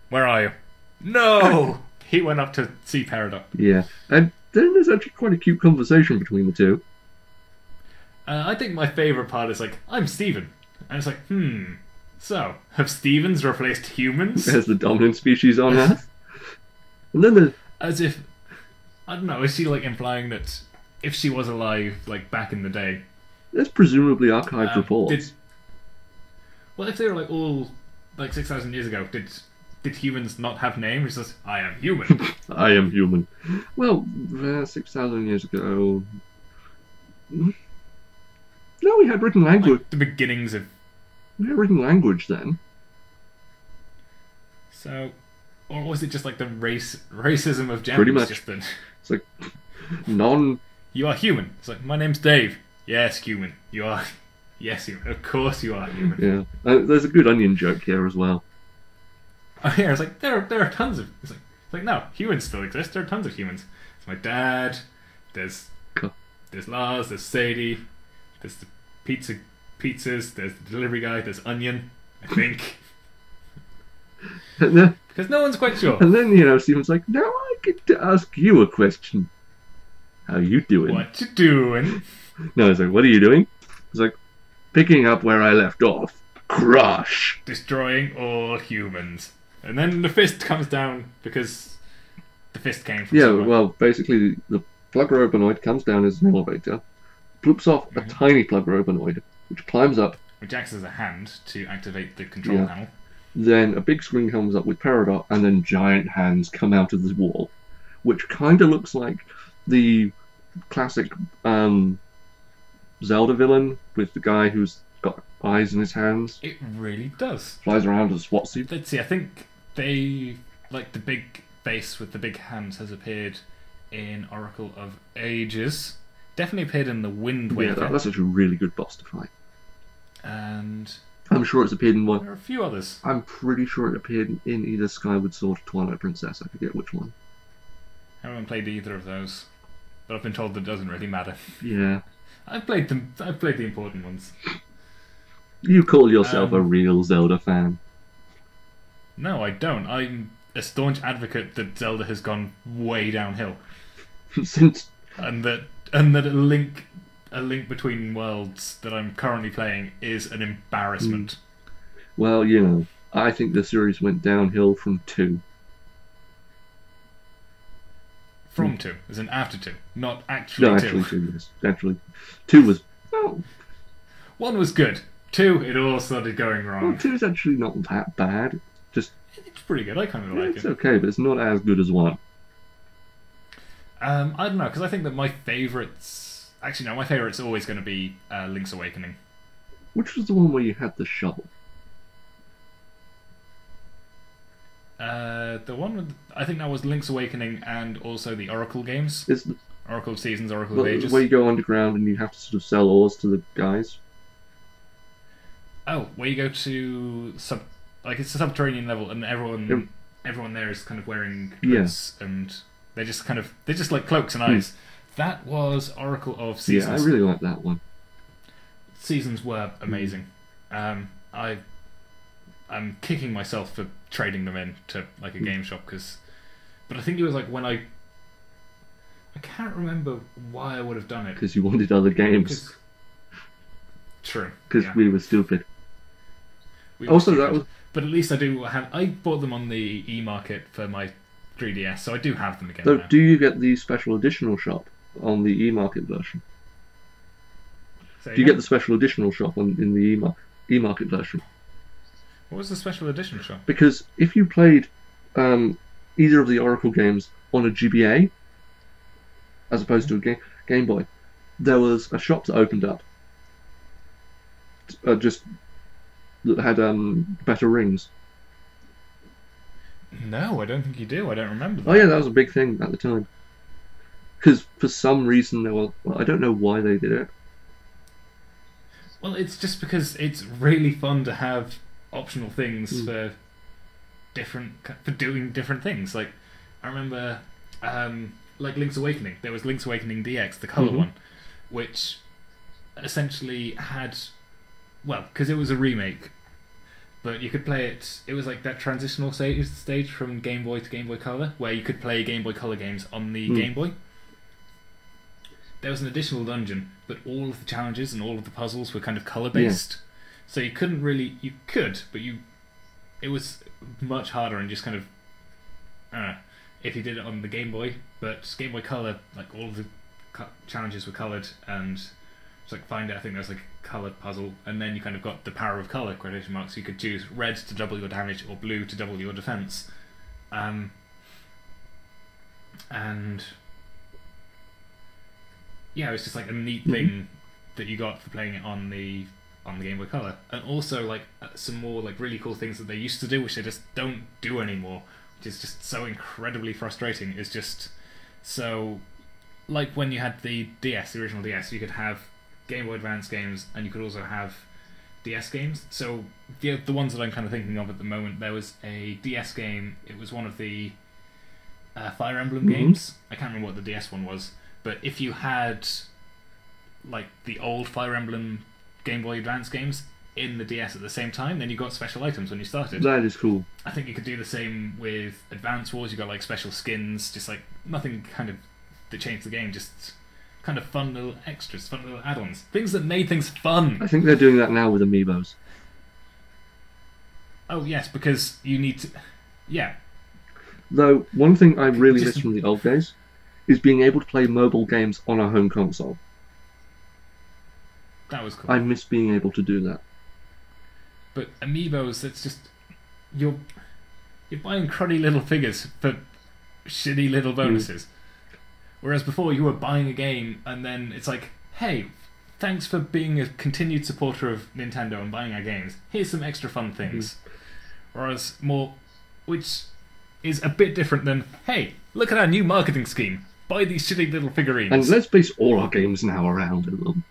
where are you? No! He went up to see Peridot. Yeah, and then there's actually quite a cute conversation between the two. I think my favourite part is like, I'm Stephen. And it's like, so, have Stephens replaced humans? As the dominant species on Earth. And then As if, I don't know, is she like implying that if she was alive, like back in the day... there's presumably archived reports. Well, if they were like all, like 6,000 years ago, did humans not have names? It's just, I am human. I am human. Well, 6,000 years ago... No, we had written language. Like the beginnings of... We had written language then. So... Or was it just like the racism of gems? Pretty much. Just that It's like, non... you are human. It's like, my name's Dave. Yes, human. You are... Yes, human. Of course you are human. Yeah. There's a good onion joke here as well. Oh yeah, it's like, there are tons of... It's like, no, humans still exist. There are tons of humans. It's my dad. There's Lars. There's Sadie. There's the pizzas. There's the delivery guy. There's Onion, I think. And then, Because no one's quite sure. and then, Stephen's like, now I get to ask you a question. How you doing? What you doing? No, it's like, what are you doing? It's like, picking up where I left off. Crush! Destroying all humans. And then the fist comes down because the fist came from Yeah, somewhere. well, basically, the plug robinoid comes down as an elevator, bloops off a tiny plug robinoid, which climbs up. Which acts as a hand to activate the control panel. Then a big screen comes up with Peridot, and then giant hands come out of the wall, which kind of looks like the classic Zelda villain with the guy who's got eyes in his hands, It really does. flies around as a SWAT suit. Let's see, I think they... Like, the big face with the big hands has appeared in Oracle of Ages. Definitely appeared in the Wind Yeah, Waker. that's actually a really good boss to fight. And I'm sure it's appeared in one. there are a few others. I'm pretty sure it appeared in either Skyward Sword or Twilight Princess. I forget which one. I haven't played either of those. But I've been told that it doesn't really matter. Yeah. I've played the important ones. You call yourself a real Zelda fan. No, I don't. I'm a staunch advocate that Zelda has gone way downhill. Since And that a link between worlds that I'm currently playing is an embarrassment. Well, I think the series went downhill from 2. from 2, as in after 2, not actually No, 2. actually 2, yes. Actually, 2 was... Oh, 1 was good. 2, it all started going well, wrong. 2 is actually not that bad. Just, It's pretty good. I kind of like it's it. okay, but it's not as good as 1. I don't know, because I think that my favourites... Actually, no, my favourite's always going to be Link's Awakening. Which was the one where you had the shovel? The one with... I think that was Link's Awakening and also the Oracle games. It's the, Oracle of Seasons, Oracle of Ages. where you go underground and you have to sort of sell ores to the guys. Oh, where you go to... it's a subterranean level and everyone there is kind of wearing hoods and they're just like cloaks and eyes. That was Oracle of Seasons. Yeah, I really like that one. Seasons were amazing. I'm kicking myself for trading them in to like a game shop but I think it was like when I can't remember why I would have done it. Because you wanted other games. True. Because yeah. we were stupid. We were Also, stupid. that was... But at least I bought them on the e-market for my 3DS, so I do have them again So, now. do you get the special editional shop on the e-market version? Do you get the special editional shop in the e-market version? What was the special edition shop? Because if you played either of the Oracle games on a GBA, as opposed to a Game Boy, there was a shop that opened up. Just that had better rings. No, I don't think you do. I don't remember that. Oh yeah, that was a big thing at the time. Because for some reason I don't know why they did it. Well, it's just because it's really fun to have optional things for doing different things. Like I remember, like Link's Awakening. There was Link's Awakening DX, the color one, which essentially had, well, because it was a remake, but you could play it. It was like that transitional stage from Game Boy to Game Boy Color, where you could play Game Boy Color games on the Game Boy. There was an additional dungeon, but all of the challenges and all of the puzzles were kind of color based. Yeah. So you couldn't really... You could, but it was much harder and just kind of... if you did it on the Game Boy. But Game Boy Color, like all of the challenges were coloured and... Just like find it, I think there was like a coloured puzzle, and then you kind of got the power of colour, quotation marks. You could choose red to double your damage or blue to double your defence. And... yeah, it was just like a neat thing that you got for playing it on the Game Boy Color, and also like some more like really cool things that they used to do, which they just don't do anymore, which is just so incredibly frustrating. Is just so like when you had the DS, the original DS, you could have Game Boy Advance games, and you could also have DS games. So the ones that I'm kind of thinking of at the moment, there was a DS game. It was one of the Fire Emblem games. I can't remember what the DS one was. But if you had like the old Fire Emblem Game Boy Advance games in the DS at the same time, then you got special items when you started. That is cool. I think you could do the same with Advance Wars. You got like special skins, just like nothing kind of that changed the game, just kind of fun little extras, fun little add-ons, things that made things fun. I think they're doing that now with Amiibos. Oh yes, because you need to. Yeah. Though one thing I really miss from the old days is being able to play mobile games on a home console. That was cool. I miss being able to do that. But Amiibos, it's just you're buying cruddy little figures for shitty little bonuses. Whereas before you were buying a game and then it's like, hey, thanks for being a continued supporter of Nintendo and buying our games. Here's some extra fun things. Whereas which is a bit different than, hey, look at our new marketing scheme. Buy these shitty little figurines. And let's base all our games now around them.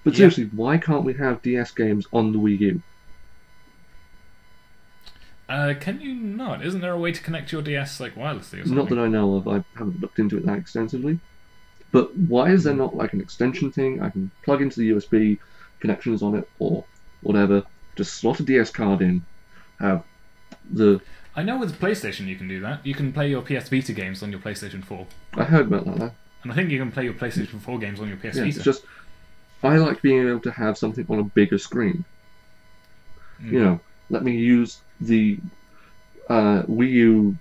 But seriously, why can't we have DS games on the Wii U? Can you not? Isn't there a way to connect your DS like wirelessly or something? Not that I know of. I haven't looked into it that extensively. But why is there not like an extension thing? I can plug into the USB connections on it or whatever. Just slot a DS card in. Have the... I know with PlayStation you can do that. You can play your PS Vita games on your PlayStation 4. I heard about that. And I think you can play your PlayStation 4 games on your PS Vita. It's just... I like being able to have something on a bigger screen. You know, let me use the Wii U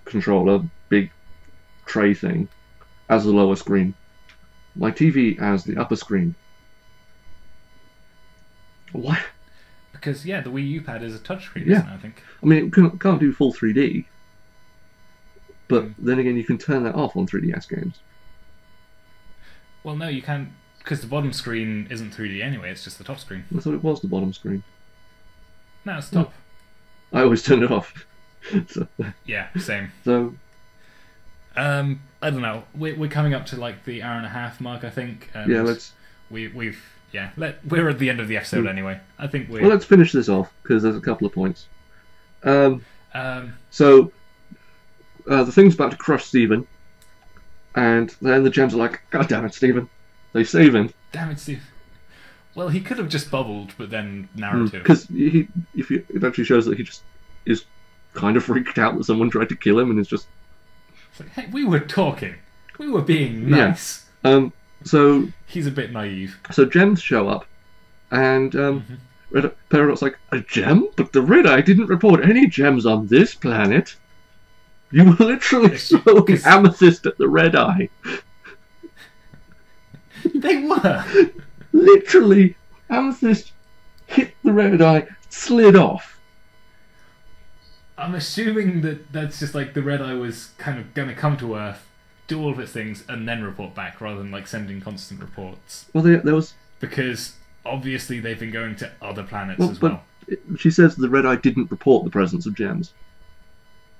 controller, big tray thing as the lower screen, my TV as the upper screen. What? Because yeah, the Wii U pad is a touchscreen, Yeah. isn't it, I think. I mean, it can't do full 3D, but then again, you can turn that off on 3DS games. Well, no, you can't, because the bottom screen isn't 3D anyway. It's just the top screen. I thought it was the bottom screen. No, it's top. I always turn it off. so, Yeah, same. so I don't know. We're coming up to like the hour and a half mark, I think. And yeah, let's we're at the end of the episode anyway. I think we're. let's finish this off because there's a couple of points. Um, So the thing's about to crush Stephen, and then the gems are like, "God damn it, Stephen!" They save him damn it, Steve. Well, he could have just bubbled, but then narrative. because it actually shows that he just is kind of freaked out that someone tried to kill him and is just It's like, hey, we were talking. We were being nice. So He's a bit naive. gems show up, and Peridot's like, "A gem? But the Red Eye didn't report any gems on this planet. You were literally throwing amethyst at the Red Eye." They were. Literally, amethyst hit the Red Eye, slid off. I'm assuming that that's just like the Red Eye was kind of going to come to Earth, do all of its things, and then report back, rather than like sending constant reports. Well, there was. Because obviously they've been going to other planets Well, as but well. she says the Red Eye didn't report the presence of gems.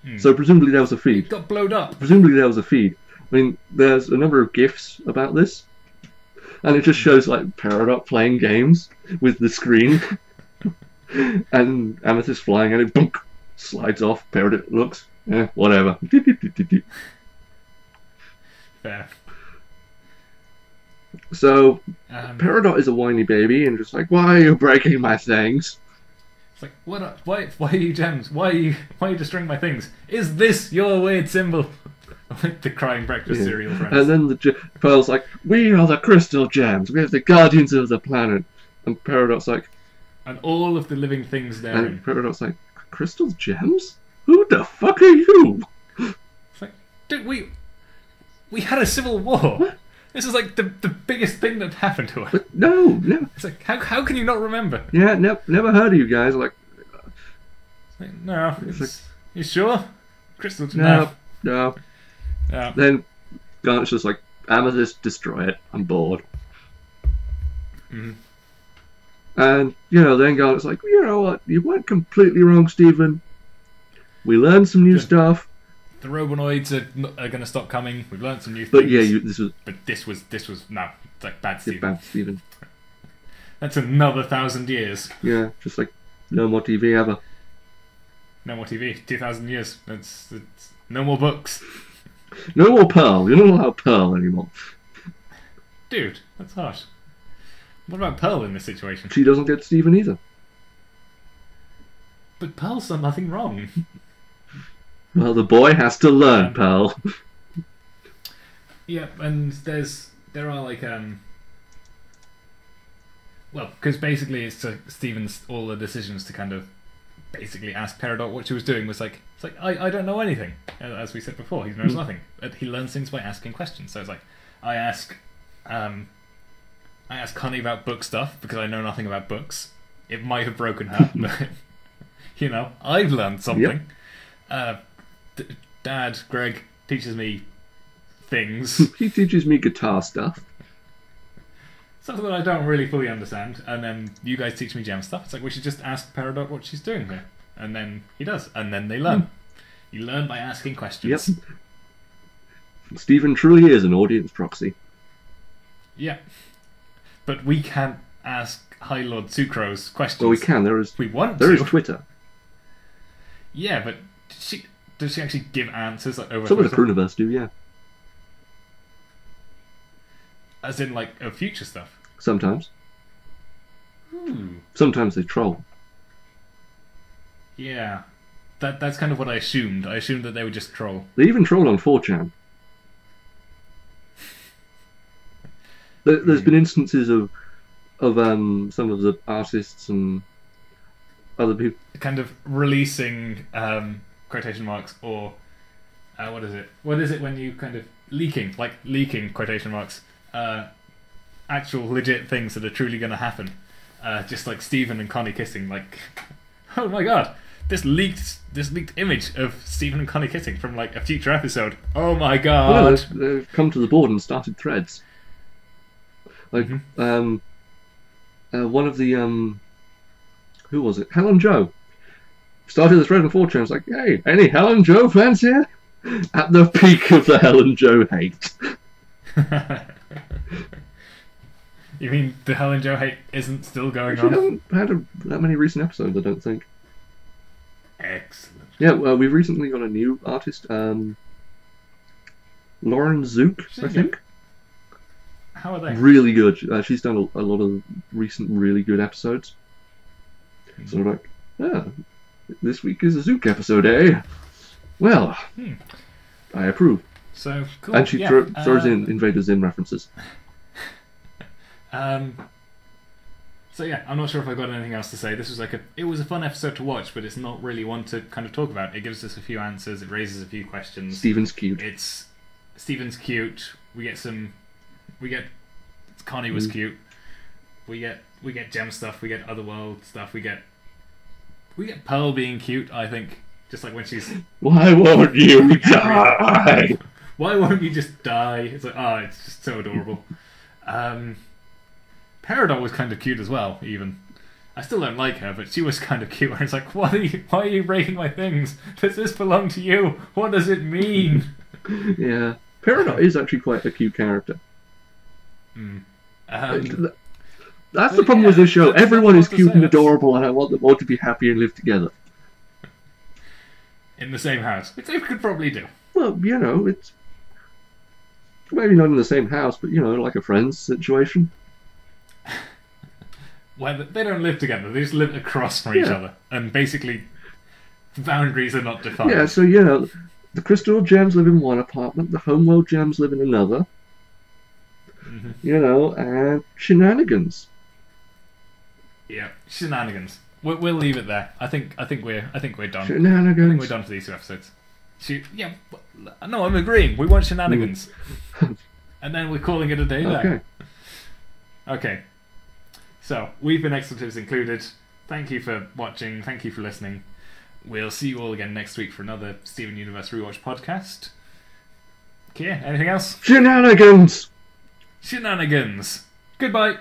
Hmm. So presumably there was a feed. It got blowed up. Presumably there was a feed. I mean, there's a number of GIFs about this, and it just shows like Peridot playing games with the screen, and Amethyst flying, and it bunk, slides off. Peridot looks, whatever. Fair. So Um, Peridot is a whiny baby, and just like, "Why are you breaking my things?" It's like, what? Why are you gems? Why are you destroying my things? Is this your weird symbol? Like the crying breakfast cereal friends. And then Pearl's like, "We are the crystal gems. We are the guardians of the planet." And Peridot's like, And all of the living things therein. and Peridot's like, "Crystal gems? Who the fuck are you?" It's like, dude, we had a civil war. This is like the biggest thing that happened to us. But no. It's like, how can you not remember? Yeah, never heard of you guys. Like, It's like, no. like- You sure? Crystal? no. No. Then Garnet's just like, "Amethyst, destroy it. I'm bored." Mhm. And, then Garnet's like, "You know what? You weren't completely wrong, Stephen. We learned some new stuff." The Robonoids are going to stop coming. We've learned some new things. But yeah, this was this was no, it's like bad Steve. bad, Stephen. That's another 1,000 years. Yeah, just like, no more TV ever. No more TV. 2,000 years. It's no more books. No more Pearl. You don't allow Pearl anymore. Dude, that's harsh. What about Pearl in this situation? She doesn't get Stephen either. But Pearl's done nothing wrong. Well, the boy has to learn, Pearl. Yeah, and there are like well, because basically it's to Stephen's all the decisions to kind of basically ask Peridot what she was doing was like it's like I don't know anything, as we said before. He knows nothing. He learns things by asking questions. So it's like I ask Connie about book stuff because I know nothing about books. It might have broken her, but I've learned something. Dad, Greg, teaches me things. He teaches me guitar stuff. Something that I don't really fully understand. And then you guys teach me gem stuff. It's like we should just ask Peridot what she's doing here. And then he does. And then they learn. You learn by asking questions. Yep. Stephen truly is an audience proxy. Yeah. But we can't ask High Lord Sucrose questions. Well, we can. There is Twitter. Yeah, but does she actually give answers like over Some of the Twitter? Crewniverse do, yeah. As in, like, of future stuff? Sometimes. Ooh. Sometimes they troll. Yeah. That's kind of what I assumed. I assumed that they would just troll. They even troll on 4chan. There's been instances of some of the artists and other people Kind of releasing, quotation marks, or what is it? What is it when you kind of leaking quotation marks, actual legit things that are truly going to happen, just like Stephen and Connie kissing. Like, oh my god, this leaked image of Stephen and Connie kissing from like a future episode. Oh my god! Well, they've come to the board and started threads. Like, one of the who was it? Helen Joe started the thread on 4chan. It's like, hey, any Helen Joe fans here? At the peak of the Helen Joe hate. You mean the Helen Joe hate isn't still going She on? hasn't had that many recent episodes, I don't think. Excellent. Yeah, well, we've recently got a new artist, Lauren Zook, I think. How are they? Really good. She's done a lot of recent really good episodes. So I'm like, this week is a Zook episode, eh? Well, I approve. So cool. And she throws in Invader Zim references. So yeah, I'm not sure if I've got anything else to say. This was it was a fun episode to watch, but it's not really one to kind of talk about. It gives us a few answers. It raises a few questions. Steven's cute. Steven's cute. Connie was cute. We get Gem stuff. We get Otherworld stuff. We get Pearl being cute. I think just like when she's. Why won't you die? Why won't you just die? It's like, it's just so adorable. Peridot was kind of cute as well, even. I still don't like her, but she was kind of cute. Where it's like, why are you breaking my things? Does this belong to you? What does it mean? Yeah. Peridot is actually quite a cute character. That's the problem with this show. Everyone is cute and adorable, and I want them all to be happy and live together. In the same house, which they could probably do. Well, it's maybe not in the same house, but like a friend's situation. Well, they don't live together; they just live across from each other, and basically, boundaries are not defined. Yeah, so the Crystal Gems live in one apartment, the Homeworld Gems live in another. And shenanigans. Yeah, shenanigans. We'll leave it there. I think we're done. Shenanigans. I think we're done for these two episodes. No, I'm agreeing. We want shenanigans, and then we're calling it a day there. Okay. So we've been Expletives Included. Thank you for watching. Thank you for listening. We'll see you all again next week for another Steven Universe Rewatch podcast. Kia, anything else? Shenanigans. Shenanigans. Goodbye.